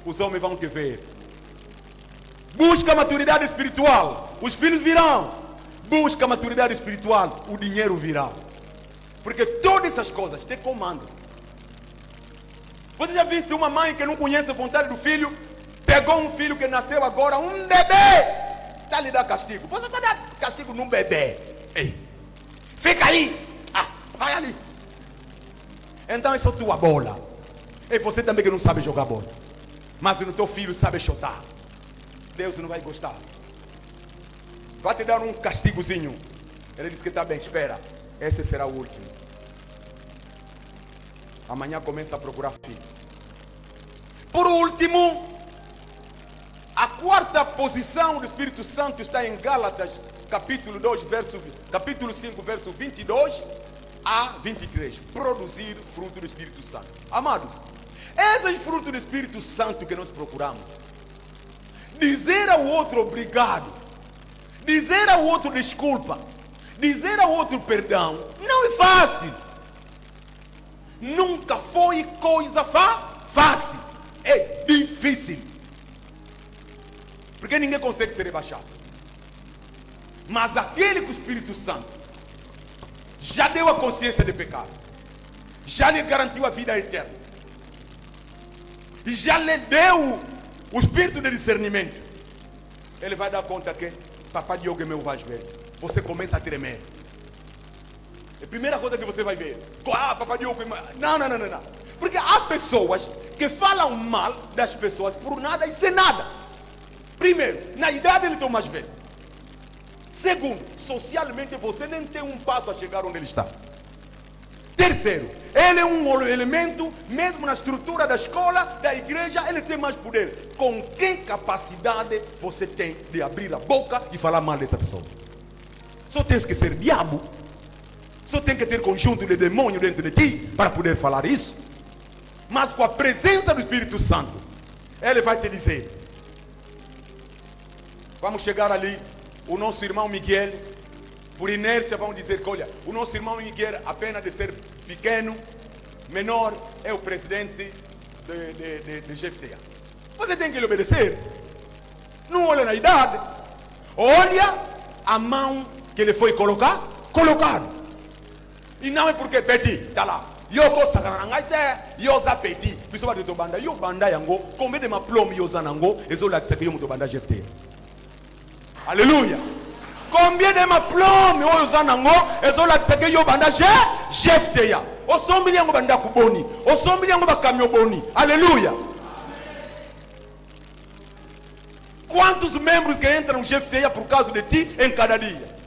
Os homens vão te ver. Busca maturidade espiritual, os filhos virão. Busca maturidade espiritual, o dinheiro virá. Porque todas essas coisas te comandam. Você já viu uma mãe que não conhece a vontade do filho? Pegou um filho que nasceu agora, um bebê, está lhe dando castigo. Você está dando castigo num bebê. Ei, fica ali. Ah, vai ali. Então é só tua bola. E você também que não sabe jogar bola. Mas o teu filho sabe chutar. Deus não vai gostar. Vai te dar um castigozinho. Ele diz que está bem, espera. Esse será o último. Amanhã começa a procurar filho. Por último, a quarta posição do Espírito Santo está em Gálatas, capítulo 5, verso 22 a 23. Produzir fruto do Espírito Santo. Amados, esses frutos do Espírito Santo que nós procuramos, dizer ao outro obrigado, dizer ao outro desculpa, dizer ao outro perdão, não é fácil. Nunca foi coisa fácil. É difícil. Porque ninguém consegue ser rebaixado. Mas aquele que o Espírito Santo já deu a consciência de pecado, já lhe garantiu a vida eterna, e já lhe deu o espírito de discernimento, ele vai dar conta que papai Diogo é meu mais velho. Você começa a tremer. É a primeira coisa que você vai ver. Ah, papai Diogo é mais... Não. Porque há pessoas que falam mal das pessoas por nada e sem nada. Primeiro, na idade ele está mais velho. Segundo, socialmente você nem tem um passo a chegar onde ele está. Terceiro, ele é um elemento, mesmo na estrutura da escola, da igreja, ele tem mais poder. Com que capacidade você tem de abrir a boca e falar mal dessa pessoa? Só tem que ser diabo. Só tem que ter conjunto de demônio dentro de ti para poder falar isso. Mas com a presença do Espírito Santo, ele vai te dizer: vamos chegar ali, o nosso irmão Miguel, por inércia vamos dizer que olha, o nosso irmão Miguel, apenas de ser pequeno, menor, é o presidente de GFTA. Você tem que lhe obedecer. Não olha na idade, olha a mão que ele foi colocado. E não é porque pedi, tá lá. Yoko sakarangaite, yoza pedi. Bisoba de tobanda, yo banda yango, combien de ma plomb yoza nango, ezola que yo mutobanda GFTA. Alléluia. Combien de ma plomb yoza nango, ezola que yo banda GFTA. O sombi yango banda kuboni, o sombi yango bakamyo boni. Alléluia. Quantos membros que entram no GFTA por causa de ti em cada dia?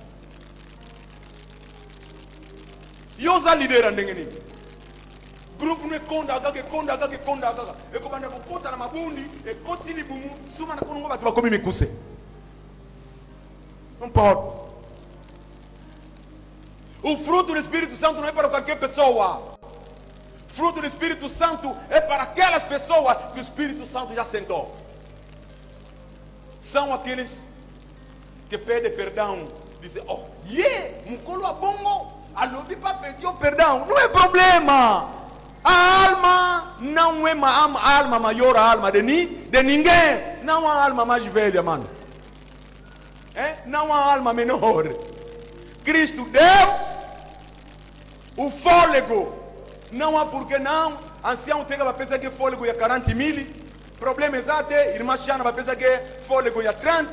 Yoza lidera ndengeni. Grupo não é conda gaga. E quando eu conta na mabundi, e conti ni bumu, suma na kongo batu bakomi mikuse. Não pode. O fruto do Espírito Santo não é para qualquer pessoa. O fruto do Espírito Santo é para aquelas pessoas que o Espírito Santo já sentou. São aqueles que pedem perdão, dizem, oh, mukolo abongo, alobi para pedir o perdão, não é problema. A alma não é a alma maior, a alma de ninguém. Não há alma mais velha, mano. Não há alma menor. Cristo deu o fôlego. Não há por que não. Ancião tem que pensar que fôlego é 40 mil. Problema exato, irmã Xana vai pensar que fôlego é 30.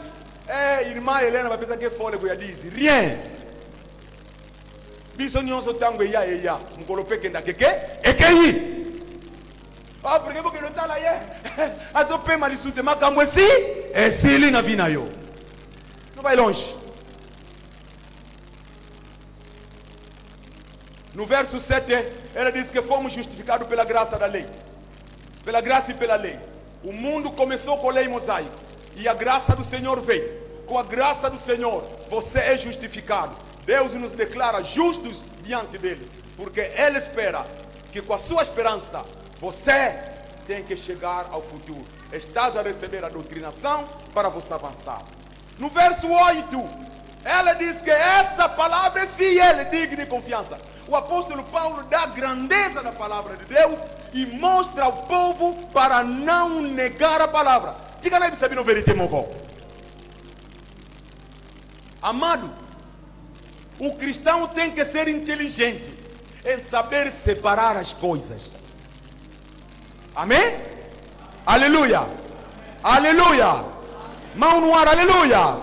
Irmã Helena vai pensar que fôlego é 10. Rien. Biso nyonso tango ya mukolope kenda keke ekei. Porque porque não tá lá azope malisute makambo esili na vina yo. Não vai longe. No verso 7, ela diz que fomos justificados pela graça da lei. Pela graça e pela lei. O mundo começou com a lei mosaica. E a graça do Senhor veio. Com a graça do Senhor, você é justificado. Deus nos declara justos diante deles. Porque Ele espera que com a sua esperança, você tem que chegar ao futuro. Estás a receber a doutrinação para você avançar. No verso 8, ela diz que essa palavra é fiel, digna de confiança. O apóstolo Paulo dá a grandeza da palavra de Deus e mostra ao povo para não negar a palavra. Diga na Bíblia no verite mogo. Amado, o cristão tem que ser inteligente em saber separar as coisas. Amém? Aleluia. Aleluia. Mão no ar, aleluia.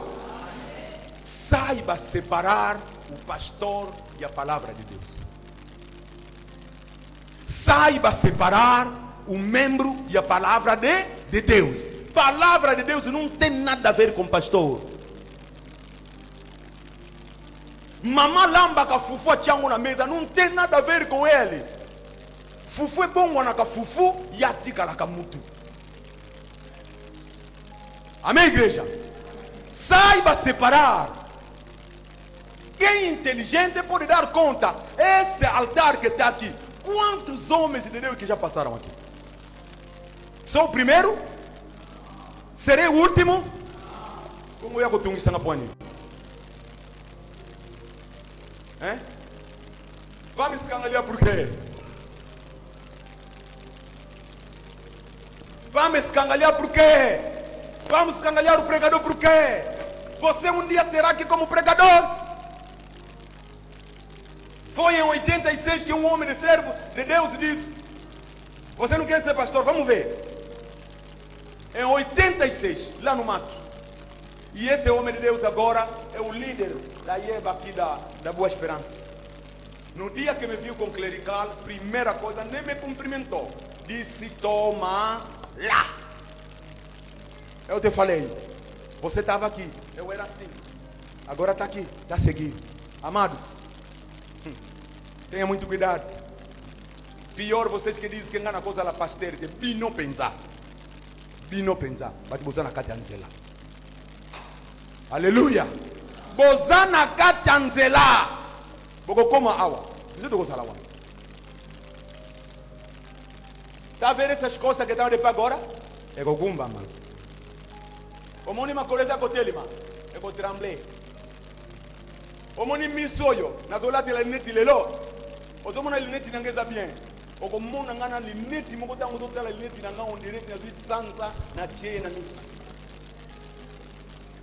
Saiba separar o pastor e a palavra de Deus. Saiba separar o membro e a palavra de Deus. Palavra de Deus não tem nada a ver com pastor. Mamá lamba ka fufu chango na mesa não tem nada a ver com ele. Fufu é bom na ka fufu e atika la kamutu. Amém, igreja? Saiba separar. Quem é inteligente pode dar conta. Esse altar que está aqui, quantos homens de Deus que já passaram aqui? Sou o primeiro? Serei o último? Como eu costumo isso na pone? Vamos escangalhar por quê? Vamos escangalhar por quê? Vamos escangalhar o pregador por quê? Você um dia será aqui como pregador? Foi em 86 que um homem de servo de Deus disse: você não quer ser pastor? Vamos ver. em 86, lá no mato. E esse homem de Deus agora é o líder da IEBA aqui da Boa Esperança. No dia que me viu com o clerical, primeira coisa, nem me cumprimentou. Disse, toma lá. Eu te falei, você estava aqui, eu era assim. Agora está aqui, está seguindo. Amados, tenha muito cuidado. Pior vocês que dizem que engana coisa lá pasteur, que bino pensar. Bino pensar. Vai te botar na catanzela. Aleluia. Bozana katanzela. Boko koma awa. Você do gosala wa. Tá vendo essas coisas que estão de pé agora? É gogumba, mano. O moni makoleza koteli, mano. É go tremble. O moni misoyo. Na zola de la neti lelo. O zomo na lineti nangeza bien. O komona ngana lineti moko tango to tala lineti na ngao direct na sansa na che na nusa.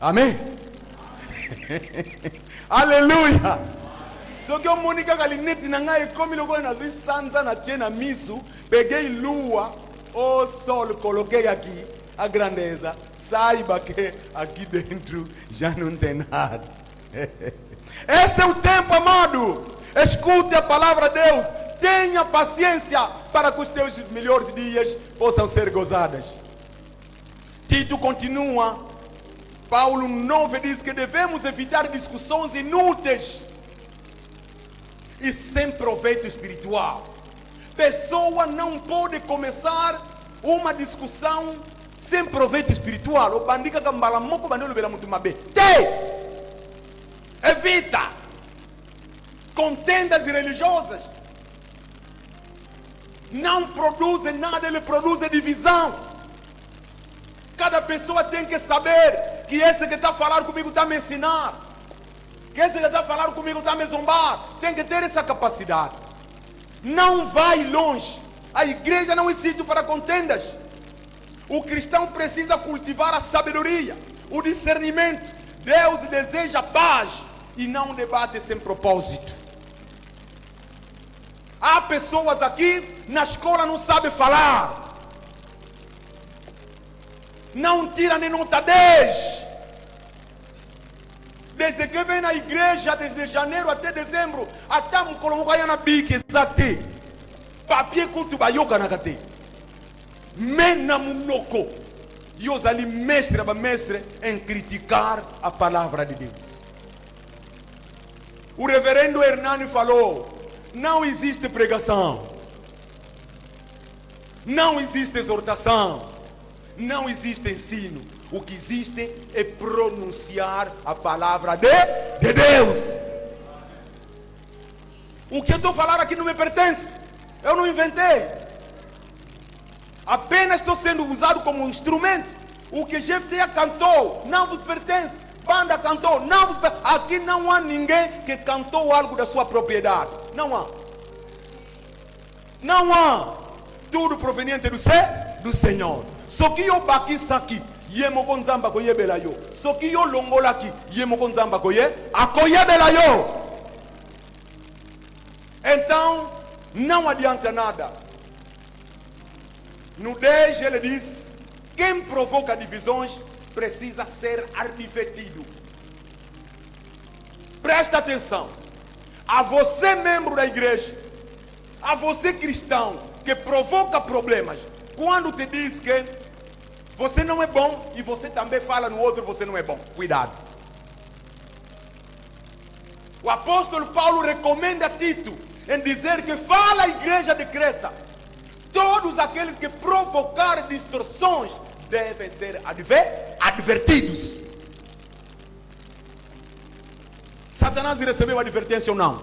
Amém. Aleluia. Só que o Mônica galinete na ngai come logo na sua sansa na chena misu, peguei lua, o sol coloquei aqui a grandeza, saiba que aqui dentro já não tem nada. Esse é o tempo, amado. Escute a palavra de Deus. Tenha paciência para que os teus melhores dias possam ser gozados. Tito continua. Paulo 9 diz que devemos evitar discussões inúteis e sem proveito espiritual. Pessoa não pode começar uma discussão sem proveito espiritual. O bandiga gambala moko bandolo bela muito mabe. Evita contendas religiosas. Não produzem nada, ele produz divisão. Cada pessoa tem que saber que esse que está falando comigo está me ensinar. Que esse que está falando comigo está me zombar. Tem que ter essa capacidade. Não vai longe. A igreja não existe para contendas. O cristão precisa cultivar a sabedoria, o discernimento. Deus deseja paz e não debate sem propósito. Há pessoas aqui na escola não sabem falar. Não tira nem nota 10. Desde que vem na igreja, desde janeiro até dezembro, até me colocou na bique, exate. Papie culto bayoka na kate. Mena munoko. E os ali mestre em criticar a palavra de Deus. O reverendo Hernani falou: não existe pregação, não existe exortação, não existe ensino. O que existe é pronunciar a palavra de Deus. O que eu estou falando aqui não me pertence. Eu não inventei. Apenas estou sendo usado como instrumento. O que Jefté cantou não vos pertence. Banda cantou, não vos pertence. Aqui não há ninguém que cantou algo da sua propriedade. Não há. Não há. Tudo proveniente do Senhor. Só que eu baqui aqui. Yemo konzamba koyebela yo. Só que eu longola aqui. Yemo konzamba akoyebela yo. Então, não adianta nada. No 10 ele diz: quem provoca divisões precisa ser advertido. Presta atenção. A você, membro da igreja, a você, cristão, que provoca problemas, quando te diz que você não é bom e você também fala no outro, você não é bom. Cuidado. O apóstolo Paulo recomenda a Tito em dizer que fala a igreja de Creta: todos aqueles que provocarem distorções devem ser advertidos. Satanás recebeu advertência ou não?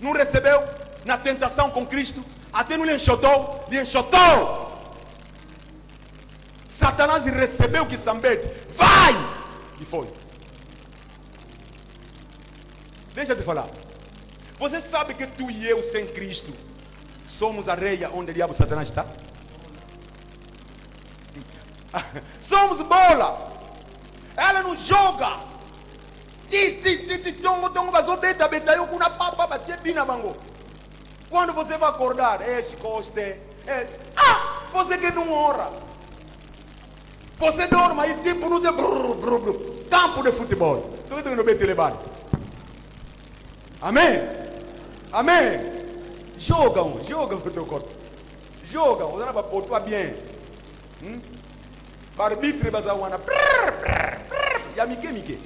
Não recebeu na tentação com Cristo? Até não lhe enxotou? Lhe enxotou. Satanás recebeu que Sambete vai! E foi. Deixa eu te falar. Você sabe que tu e eu sem Cristo somos a areia onde o diabo Satanás está? Somos bola. Ela nos joga. Quando você vai acordar, você que não ora. Você dorme aí, tipo, não sei, campo de futebol. Tudo que não vai levar. Amém? Amém? Jogam com o teu corpo. Jogam, usando para pôr bem. Barbitre bazawana. Já me.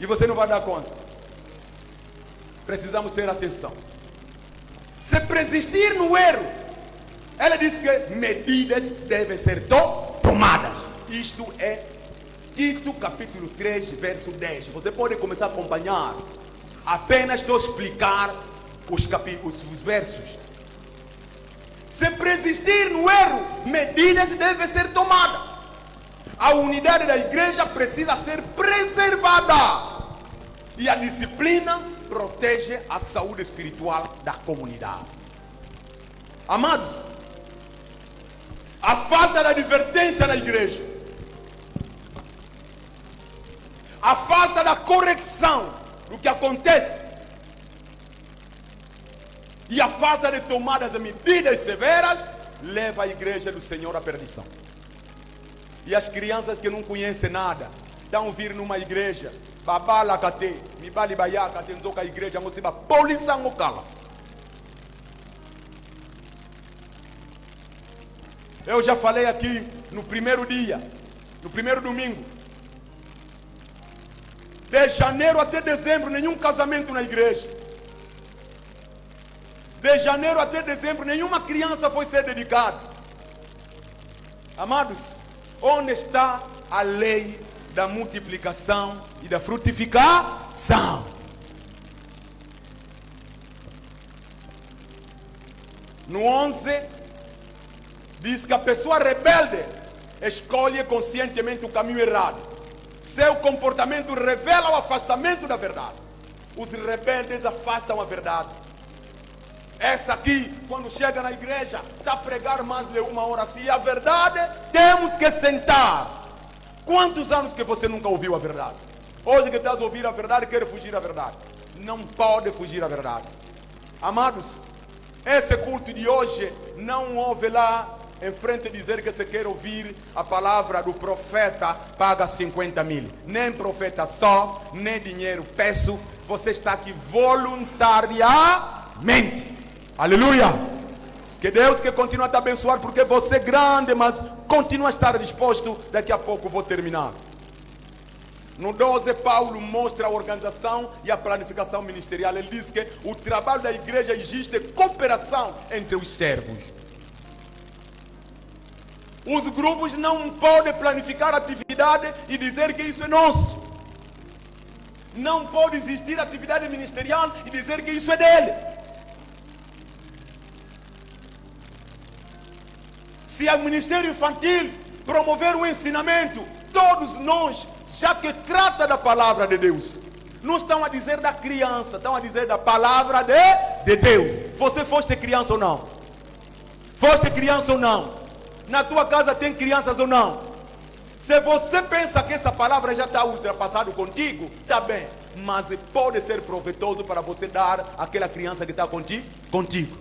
E você não vai dar conta. Precisamos ter atenção. Se persistir no erro, ela diz que medidas devem ser tomadas. Isto é Tito capítulo 3, verso 10. Você pode começar a acompanhar. Apenas estou a explicar os versos. Se persistir no erro, medidas devem ser tomadas. A unidade da igreja precisa ser preservada. E a disciplina protege a saúde espiritual da comunidade. Amados, a falta de advertência na igreja, a falta da correção do que acontece e a falta de tomadas de medidas severas leva a igreja do Senhor à perdição. E as crianças que não conhecem nada estão a vir numa igreja, babala kate, mibali bayaka, tenzoka a igreja, mosiba polícia mokala. Eu já falei aqui no primeiro dia, no primeiro domingo. De janeiro até dezembro, nenhum casamento na igreja. De janeiro até dezembro, nenhuma criança foi ser dedicada. Amados, onde está a lei da multiplicação e da frutificação? No 11, diz que a pessoa rebelde escolhe conscientemente o caminho errado. Seu comportamento revela o afastamento da verdade. Os rebeldes afastam a verdade. Essa aqui, quando chega na igreja, está a pregar mais de uma hora. Se a verdade, temos que sentar. Quantos anos que você nunca ouviu a verdade? Hoje que estás a ouvir a verdade, quer fugir da verdade. Não pode fugir da verdade. Amados, esse culto de hoje, não houve lá em frente dizer que se quer ouvir a palavra do profeta, paga 50 mil. Nem profeta só, nem dinheiro peço. Você está aqui voluntariamente. Aleluia! Que Deus que continue a te abençoar, porque você é grande, mas continua a estar disposto. Daqui a pouco vou terminar. No 12, Paulo mostra a organização e a planificação ministerial. Ele diz que o trabalho da igreja existe cooperação entre os servos. Os grupos não podem planificar atividade e dizer que isso é nosso. Não pode existir atividade ministerial e dizer que isso é dele. Se o ministério infantil promover o ensinamento, todos nós, já que trata da palavra de Deus, não estão a dizer da criança, estão a dizer da palavra de Deus. Você foste criança ou não? Foste criança ou não? Na tua casa tem crianças ou não? Se você pensa que essa palavra já está ultrapassada contigo, está bem. Mas pode ser proveitoso para você dar àquela criança que está contigo.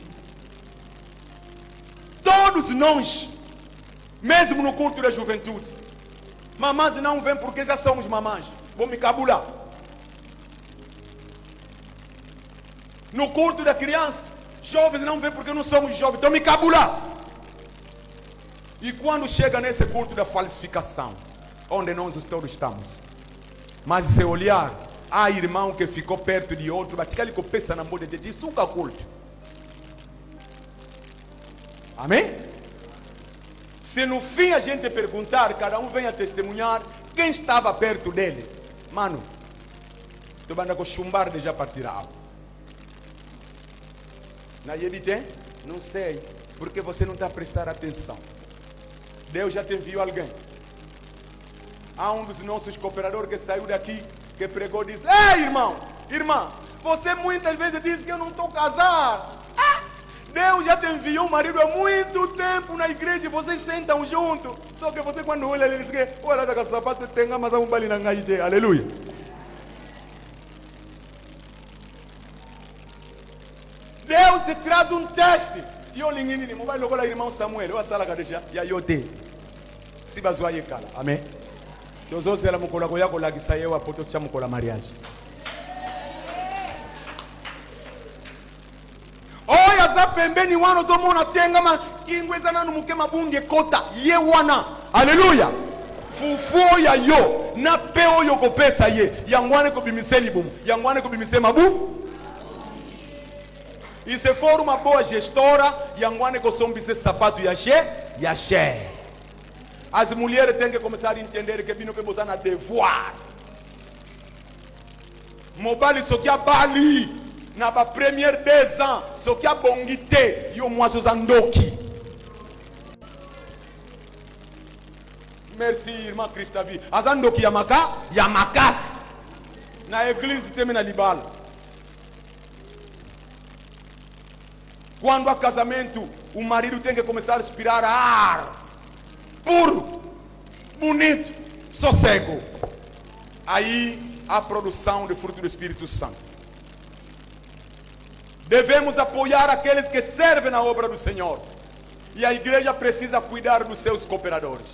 Todos nós, mesmo no culto da juventude, mamães não vêm porque já somos mamães. Vou me cabular. No culto da criança, jovens não vêm porque não somos jovens. Então me cabular. E quando chega nesse culto da falsificação, onde nós todos estamos, mas se olhar, há irmão que ficou perto de outro, mas que ele pensa na moda de Deus, isso é culto. Amém? Se no fim a gente perguntar, cada um venha testemunhar quem estava perto dele, mano, tu vai com chumbar de já partir a água. Na tem? Não sei, porque você não está a prestar atenção. Deus já te enviou alguém. Há um dos nossos cooperadores que saiu daqui, que pregou e disse: ei, irmão, irmã, você muitas vezes diz que eu não estou casado. Deus já te enviou um marido há muito tempo na igreja e vocês sentam juntos. Só que você quando olha, ele diz que olha da sapato tem mais um bali na ngaide. Aleluia. Deus te traz um teste. E eu lingini, vai logo lá irmão Samuel, eu sala cadeja, e aí eu te. se bazwa yekala. Amen. Tozozela mukola goya kola kisayewa poto cha mukola mariage. Oya za pembeni wano tomona tenga ma kingweza nanu muke mabunge kota ye wana. Haleluya. Fufuo ya yo na peo yo kopesa ye yangwane ko bimiseli bum yangwane ko bimise mabu. Ise foru maboa gestora yangwane ko sombise sapato ya she. As mulheres têm que começar a entender que bino que bosa na devoir. Mobali so que a bali na ba premier 10 ans so que a bongite yo moi zandoki. Merci irmã Cristavi. Azandoki yamakas na église teme na libala. Quando há casamento, o marido tem que começar a respirar ar puro, bonito, sossego. Aí a produção de fruto do Espírito Santo. Devemos apoiar aqueles que servem na obra do Senhor. E a igreja precisa cuidar dos seus cooperadores.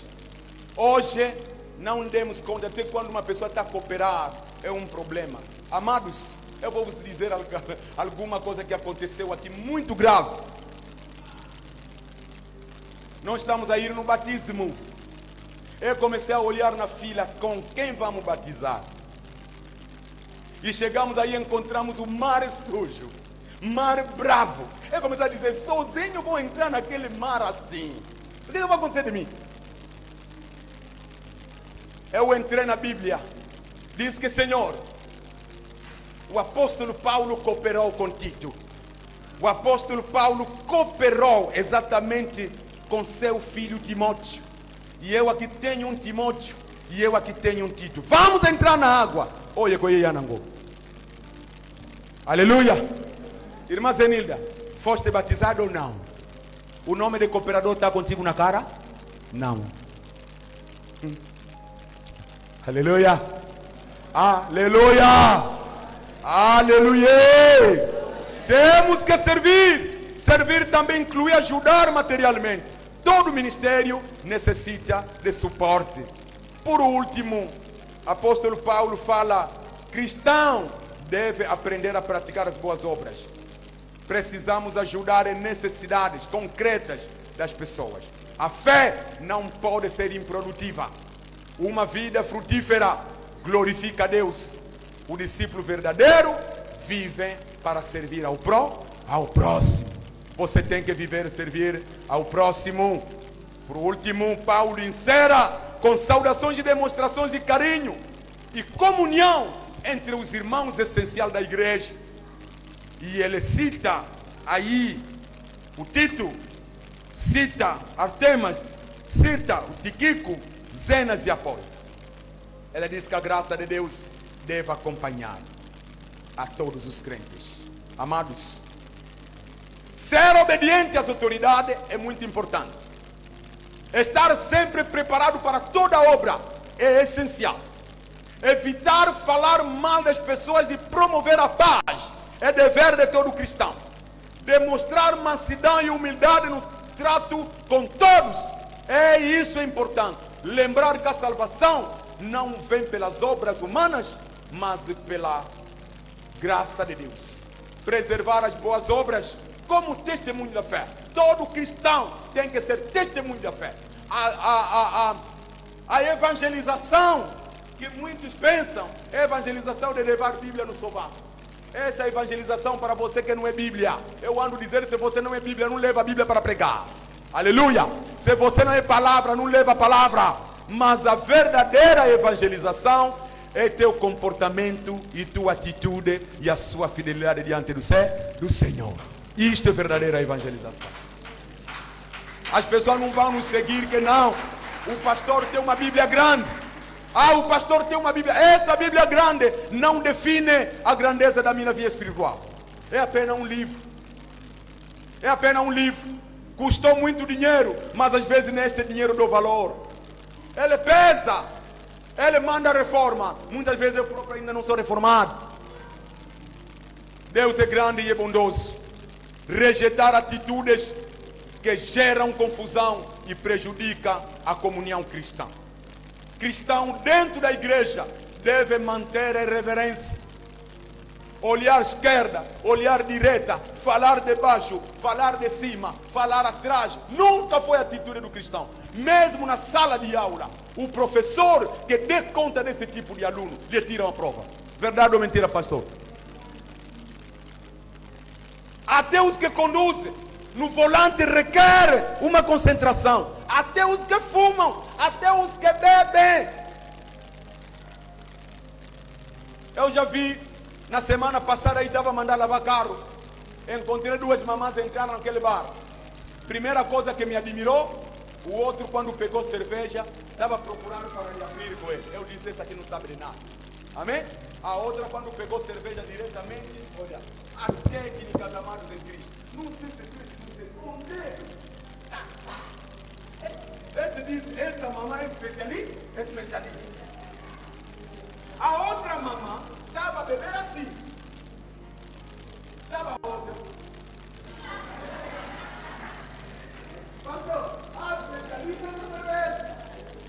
Hoje não demos conta, até quando uma pessoa está a cooperar, é um problema. Amados, eu vou vos dizer alguma coisa que aconteceu aqui muito grave. Nós estamos a ir no batismo. Eu comecei a olhar na fila com quem vamos batizar. E chegamos aí e encontramos o mar sujo, mar bravo. Eu comecei a dizer, sozinho vou entrar naquele mar assim. O que vai acontecer de mim? Eu entrei na Bíblia. Diz que, Senhor, o apóstolo Paulo cooperou com Tito. O apóstolo Paulo cooperou exatamente com seu filho Timóteo. E eu aqui tenho um Timóteo. E eu aqui tenho um Tito. Vamos entrar na água. Olha que eu aleluia. Irmã Zenilda, foste batizado ou não? O nome de cooperador está contigo na cara? Não. Aleluia. Aleluia. Aleluia. Temos que servir. Servir também inclui ajudar materialmente. Todo ministério necessita de suporte. Por último, apóstolo Paulo fala: cristão deve aprender a praticar as boas obras. Precisamos ajudar em necessidades concretas das pessoas. A fé não pode ser improdutiva. Uma vida frutífera glorifica a Deus. O discípulo verdadeiro vive para servir ao próximo. Você tem que viver e servir ao próximo. Por último, Paulo encerra com saudações e demonstrações de carinho e comunhão entre os irmãos essenciais da igreja. E ele cita aí o Tito, cita Artemas, cita o Tiquico, Zenas e Apolo. Ele diz que a graça de Deus deve acompanhar a todos os crentes. Amados, ser obediente às autoridades é muito importante. Estar sempre preparado para toda obra é essencial. Evitar falar mal das pessoas e promover a paz é dever de todo cristão. Demonstrar mansidão e humildade no trato com todos, isso é importante. Lembrar que a salvação não vem pelas obras humanas, mas pela graça de Deus. Preservar as boas obras como testemunho da fé. Todo cristão tem que ser testemunho da fé. A evangelização que muitos pensam é evangelização de levar a Bíblia no sovaco. Essa é evangelização para você que não é Bíblia. Eu ando dizendo, se você não é Bíblia, não leva a Bíblia para pregar. Aleluia. Se você não é palavra, não leva a palavra. Mas a verdadeira evangelização é teu comportamento e tua atitude e a sua fidelidade diante do Senhor. Isto é verdadeira evangelização. As pessoas não vão nos seguir que não. O pastor tem uma Bíblia grande. O pastor tem uma Bíblia. Essa Bíblia grande não define a grandeza da minha vida espiritual. É apenas um livro. É apenas um livro. Custou muito dinheiro, mas às vezes neste dinheiro dou valor. Ele pesa. Ele manda reforma. Muitas vezes eu próprio ainda não sou reformado. Deus é grande e é bondoso. Rejeitar atitudes que geram confusão e prejudica a comunhão cristã. Cristão dentro da igreja deve manter a reverência. Olhar esquerda, olhar direita, falar de baixo, falar de cima, falar atrás. Nunca foi a atitude do cristão. Mesmo na sala de aula, o professor que dê conta desse tipo de aluno, lhe tira a prova. Verdade ou mentira, pastor? Até os que conduzem no volante requer uma concentração. Até os que fumam, até os que bebem. Eu já vi, na semana passada, aí estava mandando lavar carro. Encontrei duas mamãs entrando naquele bar. Primeira coisa que me admirou, o outro, quando pegou cerveja, estava procurando para lhe abrir com ele. Eu disse, esse aqui não sabe de nada. Amém? A outra, quando pegou cerveja diretamente, olha, a técnica da amados em Cristo. Não se esconde. Esse diz, essa mamãe é especialista? É especialista. A outra mamã estava a beber assim. Estava a outra. Pastor, a especialista não bebe.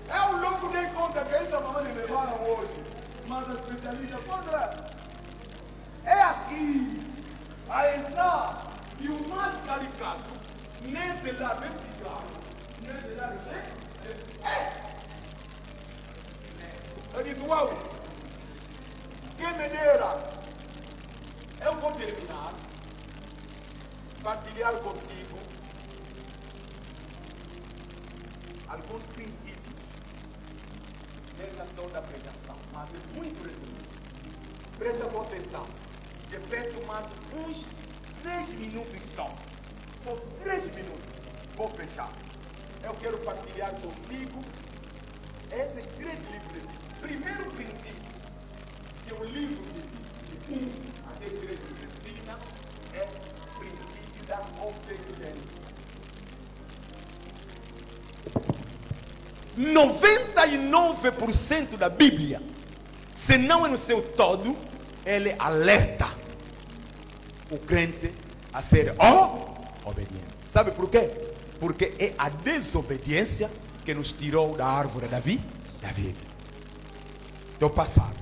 Eu logo dei conta que essa mamãe me levaram hoje. Mas a especialista, quando é aqui, a entrar, e o mais caricato, nesse lado desse cigarro, nesse lado eu disse, uau, que me dera. Eu vou terminar, partilhar consigo alguns princípios dessa toda a pregação, mas é muito resumido. Presta atenção, eu peço mais uns 3 minutos só 3 minutos, vou fechar. Eu quero partilhar consigo esses 3 livros. Primeiro princípio, que o livro de 1 até 3 ensina, é o princípio da obediência. 99% da Bíblia, se não é no seu todo, ele alerta o crente a ser obediente. Sabe por quê? Porque é a desobediência que nos tirou da árvore da vida, do passado.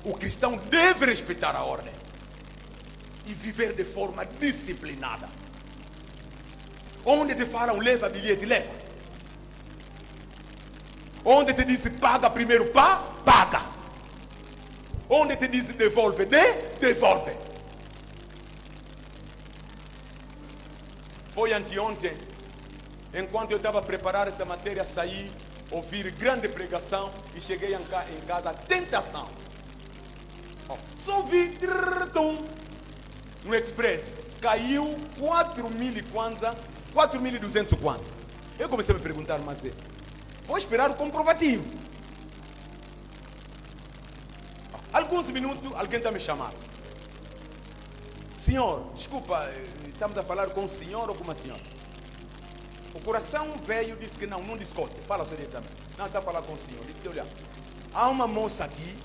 O cristão deve respeitar a ordem e viver de forma disciplinada. Onde te falam leva bilhete, leva. Onde te diz paga primeiro, paga. Onde te diz devolve, devolve. Foi anteontem, enquanto eu estava a preparar essa matéria, saí, ouvir grande pregação e cheguei em casa, tentação. Só vi no Express, caiu 4.000 e kwanza, 4.200 kwanza. Eu comecei a me perguntar, mas vou esperar o comprovativo. Alguns minutos, alguém está me chamando. Senhor, desculpa, estamos a falar com o senhor ou com uma senhora? O coração veio e disse que não discute. Fala só diretamente. Não, está a falar com o senhor. Disse, olha, há uma moça aqui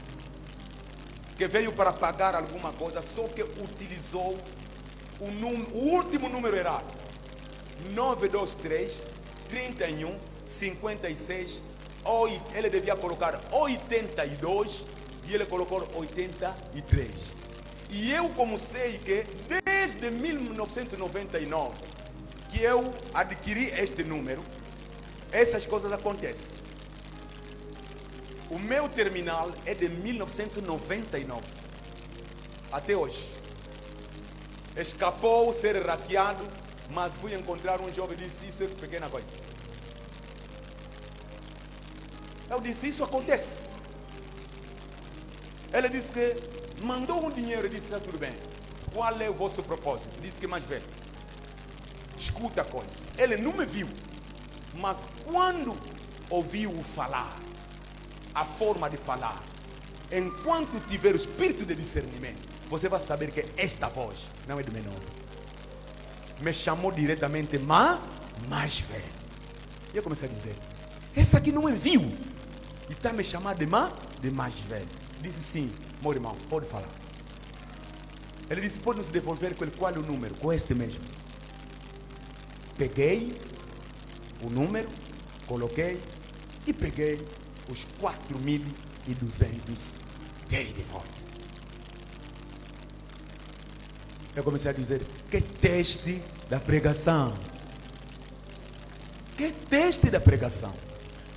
que veio para pagar alguma coisa, só que utilizou o último número errado. 923 31 56 ele devia colocar 82 e ele colocou 83. E eu, como sei que desde 1999 que eu adquiri este número, essas coisas acontecem. O meu terminal é de 1999 até hoje. Escapou ser hackeado, mas fui encontrar um jovem e disse, isso é pequena coisa. Eu disse, isso acontece. Ele disse que mandou um dinheiro e disse, está tudo bem. Qual é o vosso propósito? Disse que mais velho. Escuta a coisa. Ele não me viu, mas quando ouviu falar, a forma de falar, enquanto tiver o espírito de discernimento, você vai saber que esta voz não é do menor. Me chamou diretamente mais velho. E eu comecei a dizer, essa aqui não me viu e está me chamando de mais velho. Disse sim, meu irmão, pode falar. Ele disse, pode nos devolver qual é o número, com este mesmo. Peguei, o número, coloquei e peguei os 4.200 dei de volta. Eu comecei a dizer, que teste da pregação. Que teste da pregação.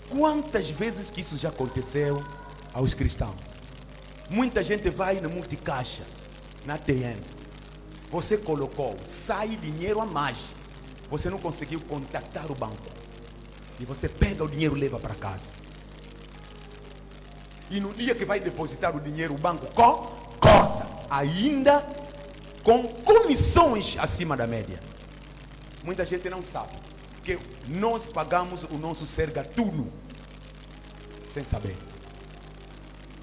Quantas vezes que isso já aconteceu aos cristãos? Muita gente vai na multicaixa, na TM. Você colocou, sai dinheiro a mais. Você não conseguiu contactar o banco. E você pega o dinheiro e leva para casa. E no dia que vai depositar o dinheiro, o banco corta. Ainda com comissões acima da média. Muita gente não sabe que nós pagamos o nosso ser gatuno sem saber.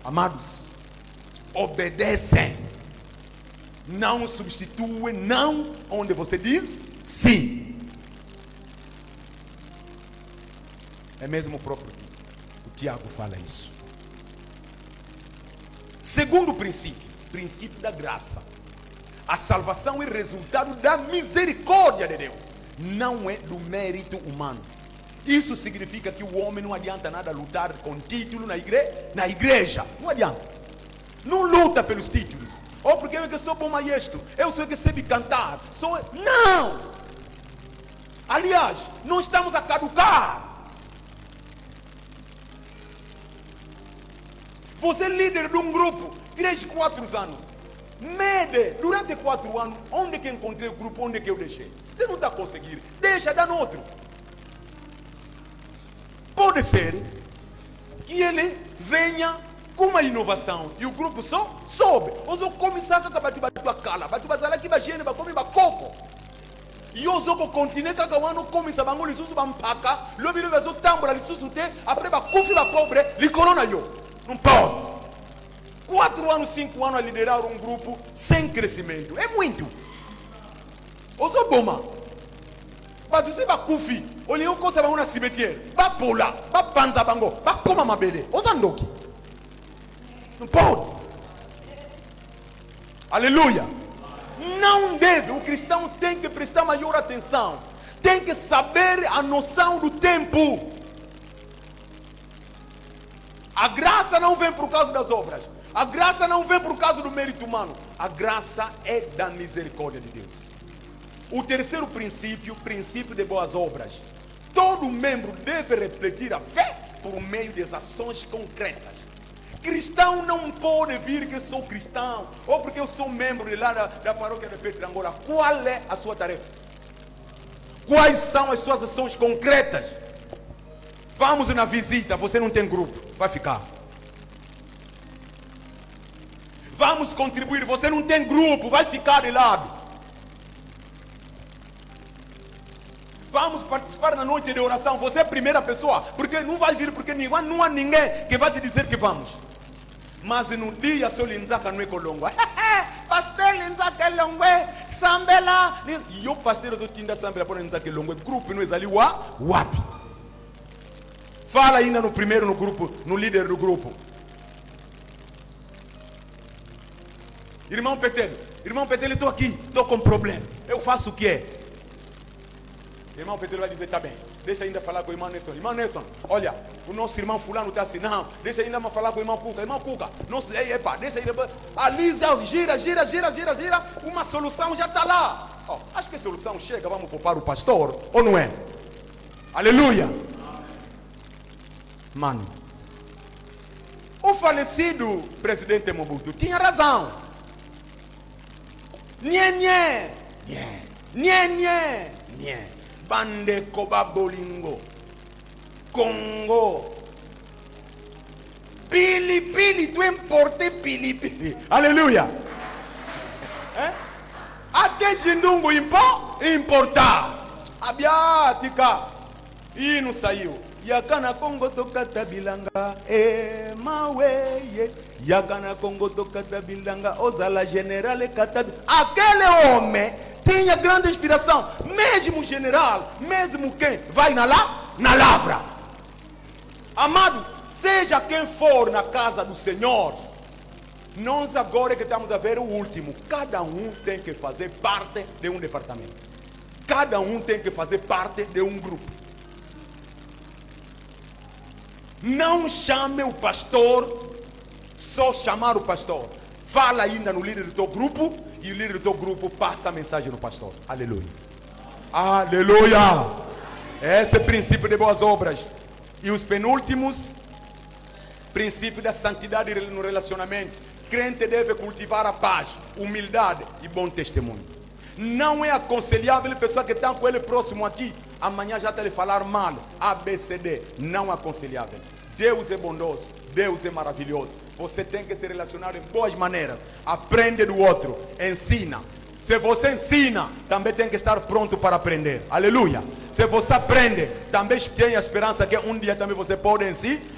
Amados, obedecem. Não substituem, não onde você diz sim. É mesmo o próprio Tiago fala isso. Segundo princípio da graça. A salvação é resultado da misericórdia de Deus, não é do mérito humano. Isso significa que o homem não adianta nada lutar com título na igreja. Não adianta. Não luta pelos títulos. Ou porque eu sou bom maestro, eu sou que sei cantar. Não! Aliás, não estamos a caducar. Você é líder de um grupo, 3, 4 anos. Mede, durante 4 anos, onde que encontrei o grupo, onde que eu deixei? Você não está conseguindo, deixa, dá no outro. Pode ser que ele venha com uma inovação e o grupo só sobe. Ou só come saca que batu a cala, batu bazala que bagene, bakome bakoko. E o zoko continue kakawano come sabango lisusu bampaka, lobi lobi zo tambora lisusu te, après bakufi ba pobre, li corona yo. Não pode. 4 anos, 5 anos a liderar um grupo sem crescimento. É muito. Oso boma. Mas você vai kufi. Olha o que você vai cemitério. Vai pular. Vai panza bango. Vai comer mabele. Oso andoki. Não pode. Aleluia. Não deve. O cristão tem que prestar maior atenção. Tem que saber a noção do tempo. A graça não vem por causa das obras. A graça não vem por causa do mérito humano. A graça é da misericórdia de Deus. O terceiro princípio de boas obras. Todo membro deve refletir a fé por meio das ações concretas. Cristão não pode vir que sou cristão, ou porque eu sou membro de lá da paróquia de Pedro Angola. Qual é a sua tarefa? Quais são as suas ações concretas? Vamos na visita, você não tem grupo, vai ficar. Vamos contribuir, você não tem grupo, vai ficar de lado. Vamos participar na noite de oração, você é a primeira pessoa, porque não vai vir, porque não há ninguém que vai te dizer que vamos. Mas no dia seu Linzaka não é colongua. Pastor Linzaka é longwe, sambela. E o pastor eu tinha sambela para Linzaka é longwe, grupo não é ali wapi. Fala ainda no primeiro no grupo, no líder do grupo. Irmão Petelo, estou aqui, estou com problema. Eu faço o que é? Irmão Petelo vai dizer, tá bem, deixa ainda falar com o irmão Nelson. Irmão Nelson, olha, o nosso irmão fulano está assim, não, deixa ainda falar com o irmão Cuca. Irmão Cuca, nosso, deixa ainda, alisa, gira, uma solução já está lá. Oh, acho que a solução chega, vamos poupar o pastor, ou não é? Aleluia. Mano, o falecido presidente Mobutu tinha razão. Nye. Bande koba bolingo. Congo. Pili, tu importe pili. Aleluia. Até jindungo importar. Abiatica. E não saiu. Yakana Congo tokata bilanga maweye. Yakana Congo tokata bilanga ozala general katabi. Aquele homem tinha grande inspiração. Mesmo general, mesmo quem vai na lavra. Amados, seja quem for na casa do Senhor, nós agora que estamos a ver o último, cada um tem que fazer parte de um departamento. Cada um tem que fazer parte de um grupo. Não chame o pastor, só chamar o pastor. Fala ainda no líder do teu grupo e o líder do teu grupo passa a mensagem no pastor. Aleluia. Aleluia. Esse é o princípio de boas obras. E os penúltimos, princípio da santidade no relacionamento. Crente deve cultivar a paz, humildade e bom testemunho. Não é aconselhável a pessoa que está com ele próximo aqui, amanhã já está lhe falar mal, ABCD. Não é aconselhável. Deus é bondoso, Deus é maravilhoso. Você tem que se relacionar em boas maneiras. Aprende do outro, ensina. Se você ensina, também tem que estar pronto para aprender. Aleluia. Se você aprende, também tenha a esperança que um dia também você pode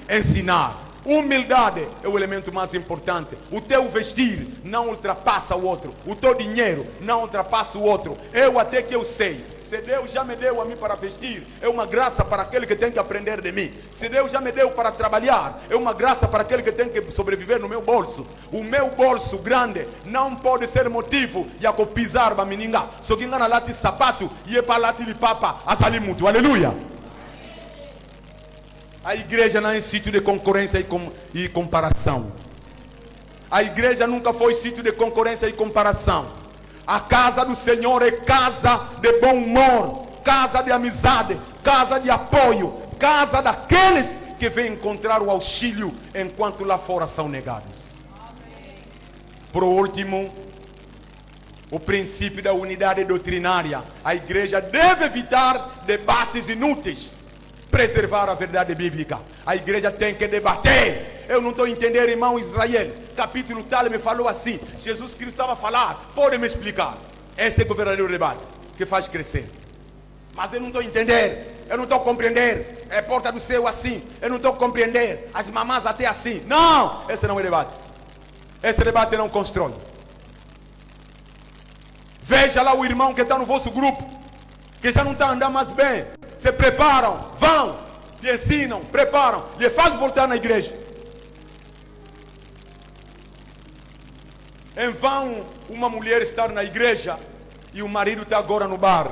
ensinar. Humildade é o elemento mais importante. O teu vestir não ultrapassa o outro. O teu dinheiro não ultrapassa o outro. Eu até que eu sei. Se Deus já me deu a mim para vestir, é uma graça para aquele que tem que aprender de mim. Se Deus já me deu para trabalhar, é uma graça para aquele que tem que sobreviver no meu bolso. O meu bolso grande não pode ser motivo de eu pisar para meninga. Só que engana lá de sapato e é para lá de papa a salir muito. Aleluia. A igreja não é sítio de concorrência e comparação. A igreja nunca foi sítio de concorrência e comparação. A casa do Senhor é casa de bom humor, casa de amizade, casa de apoio, casa daqueles que vêm encontrar o auxílio enquanto lá fora são negados. Por último, o princípio da unidade doutrinária. A igreja deve evitar debates inúteis, preservar a verdade bíblica. A igreja tem que debater. Eu não estou entendendo, irmão Israel. Capítulo tal me falou assim. Jesus Cristo estava a falar. Pode me explicar? Este é o verdadeiro debate que faz crescer. Mas eu não estou entendendo. Eu não estou compreendendo. É porta do céu assim. Eu não estou compreendendo. As mamás até assim. Não! Esse não é debate. Esse debate não constrói. Veja lá o irmão que está no vosso grupo, que já não está andando mais bem. Se preparam, vão, lhe ensinam, preparam, lhe faz voltar na igreja. Em vão uma mulher estar na igreja e o marido está agora no bar.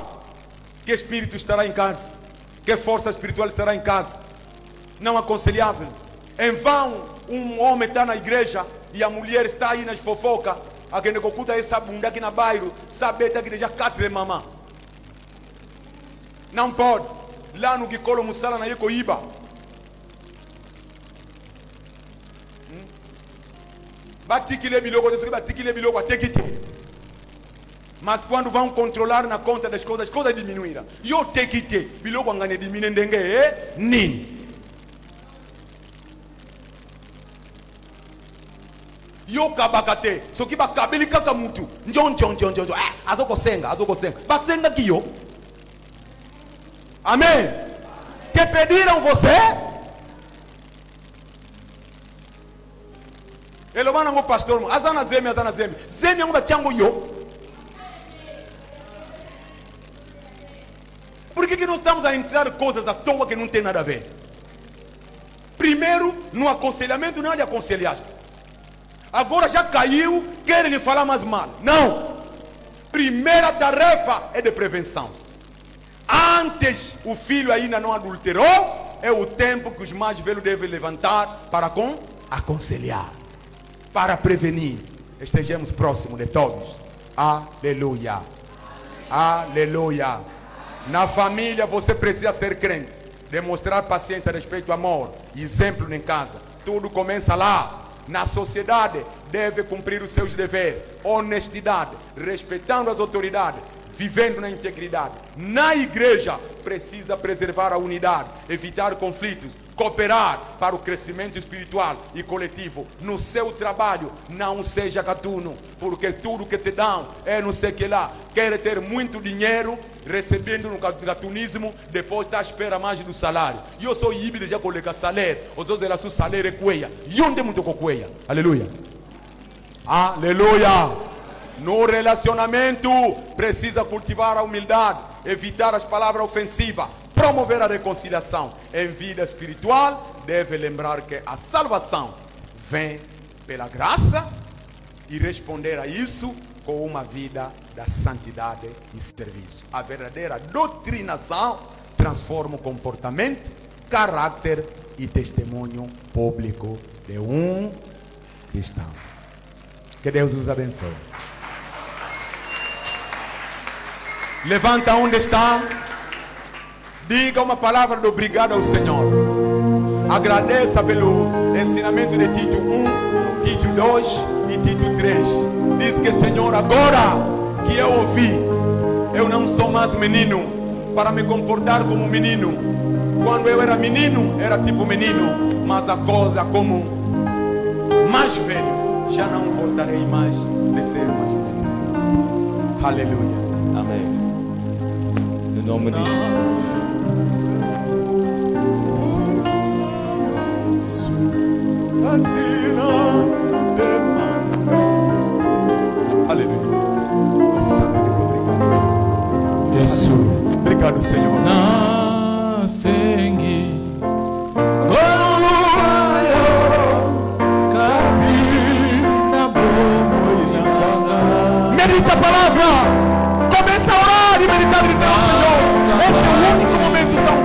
Que espírito estará em casa? Que força espiritual estará em casa? Não aconselhável. Em vão um homem está na igreja e a mulher está aí nas fofocas. A quem oculta essa bunda aqui na bairro, sabe que a igreja catre mamã. Não pode. Lá no Gicolo Musala na Ecoíba. Mas quando vão controlar na conta das coisas, coisas diminuíram. E eu tenho que ter. Bilogo angane diminuindo é nin. Yo kabakate. So que ba kabeli kakamutu. Njon. Azoko senga. Basenga que yo. Amém. Que pediram você? Ele vai no pastor. Azana zeme. Zeme anga chango yo. Por que nós estamos a entrar coisas à toa que não tem nada a ver? Primeiro, no aconselhamento não lhe aconselhaste. Agora já caiu, querem lhe falar mais mal. Não. Primeira tarefa é de prevenção. Antes o filho ainda não adulterou, é o tempo que os mais velhos devem levantar para aconselhar, para prevenir. Estejamos próximos de todos. Aleluia. Aleluia. Na família você precisa ser crente, demonstrar paciência, respeito, amor, exemplo em casa. Tudo começa lá. Na sociedade deve cumprir os seus deveres, honestidade, respeitando as autoridades, vivendo na integridade. Na igreja precisa preservar a unidade, evitar conflitos, cooperar para o crescimento espiritual e coletivo. No seu trabalho não seja gatuno, porque tudo que te dão é não sei que lá. Quer ter muito dinheiro, recebendo no gatunismo, depois está à espera mais do salário. Eu sou híbrido, já coloca salário, os outros eram salário é cueia. E onde é muito com cueia? Aleluia. Aleluia. No relacionamento precisa cultivar a humildade, evitar as palavras ofensivas, promover a reconciliação. Em vida espiritual, deve lembrar que a salvação vem pela graça e responder a isso com uma vida da santidade e serviço. A verdadeira doutrinação transforma o comportamento, caráter e testemunho público de um cristão. Que Deus os abençoe. Levanta onde está. Diga uma palavra de obrigado ao Senhor. Agradeça pelo ensinamento de Tito 1, Tito 2 e Tito 3. Diz que, Senhor, agora que eu ouvi, eu não sou mais menino para me comportar como menino. Quando eu era menino, era tipo menino, mas a coisa como mais velho, já não voltarei mais de ser mais velho. Aleluia. Amém. No nome de Jesus. Aleluia. Oh, Santo Deus, obrigado. Jesus. Obrigado, Senhor. Medita a palavra. Começa a orar e meditar dizendo ao Senhor. Esse é o único momento tão.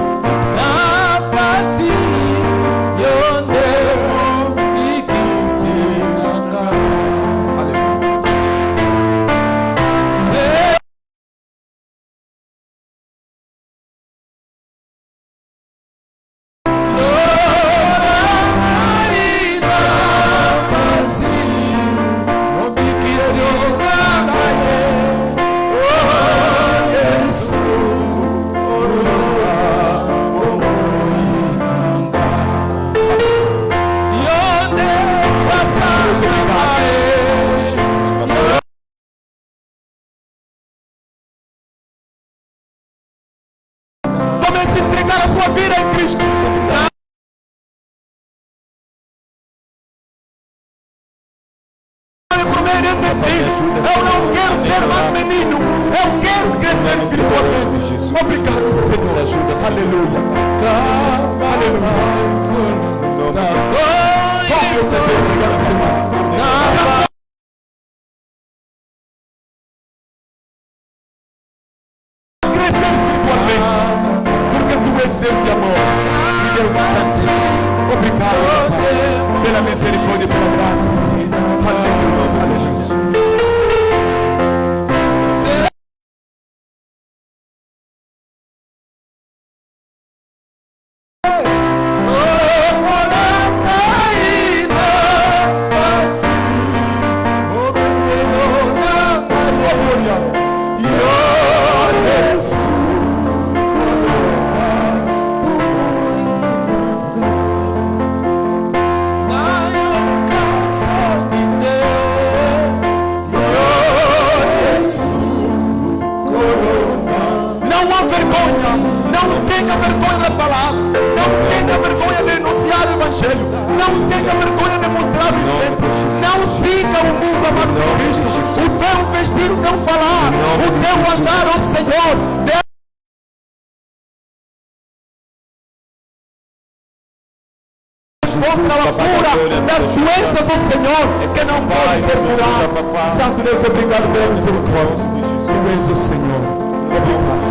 Comece a entregar a sua vida em Cristo. Eu não quero ser mais menino. Eu quero crescer espiritualmente. Obrigado, Senhor. Aleluia. Aleluia. Como eu sempre obrigado, Senhor. Crescer espiritualmente. Porque tu és Deus de amor. E Deus santo. Obrigado, Pai, pela misericórdia e pela graça. Aleluia. Aleluia. Não tenha vergonha da palavra. Não tenha vergonha de denunciar o Evangelho. Não tenha vergonha de mostrar o exemplo. Não siga o mundo, amado Cristo. O teu vestir, o teu falar, o teu andar ao Senhor. Contra a cura das doenças do Senhor que não pode ser curado. Santo Deus, obrigado pela misericórdia. Tu és o Senhor. Obrigado.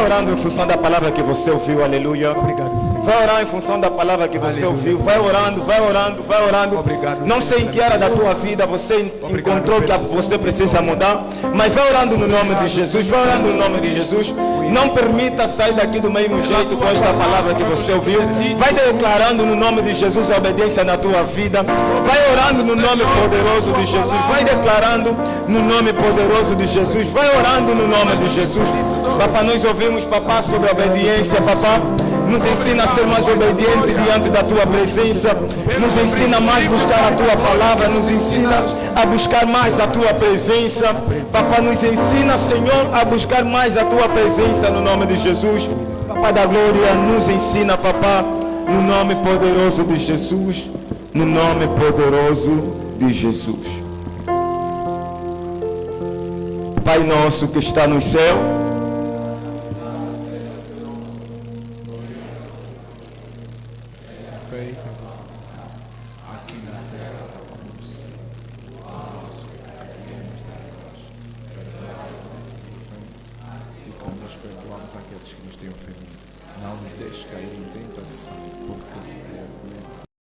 vai orando em função da palavra que você ouviu, aleluia. Obrigado, Senhor. Vai orar em função da palavra que você Aleluia. ouviu. Vai orando, vai orando, vai orando. Obrigado, Não sei em que área da tua vida você encontrou que você precisa mudar, mas vai orando no nome de Jesus. Vai orando no nome de Jesus. Não permita sair daqui do mesmo jeito com esta palavra que você ouviu. Vai declarando no nome de Jesus a obediência na tua vida. Vai orando no nome poderoso de Jesus. Vai declarando no nome poderoso de Jesus. Vai orando no nome de Jesus. Papá, nós ouvimos, papá, sobre a obediência, papá. Nos ensina a ser mais obediente diante da tua presença. Nos ensina mais a buscar a tua palavra. Nos ensina a buscar mais a tua presença. Papá, nos ensina, Senhor, a buscar mais a tua presença no nome de Jesus. Papá da glória, nos ensina, papá, no nome poderoso de Jesus. No nome poderoso de Jesus. Pai nosso que está no céu, Feita aqui na terra como no céu. Se como nós perdoamos aqueles que nos têm ofendido, não nos deixes cair em tentação, porque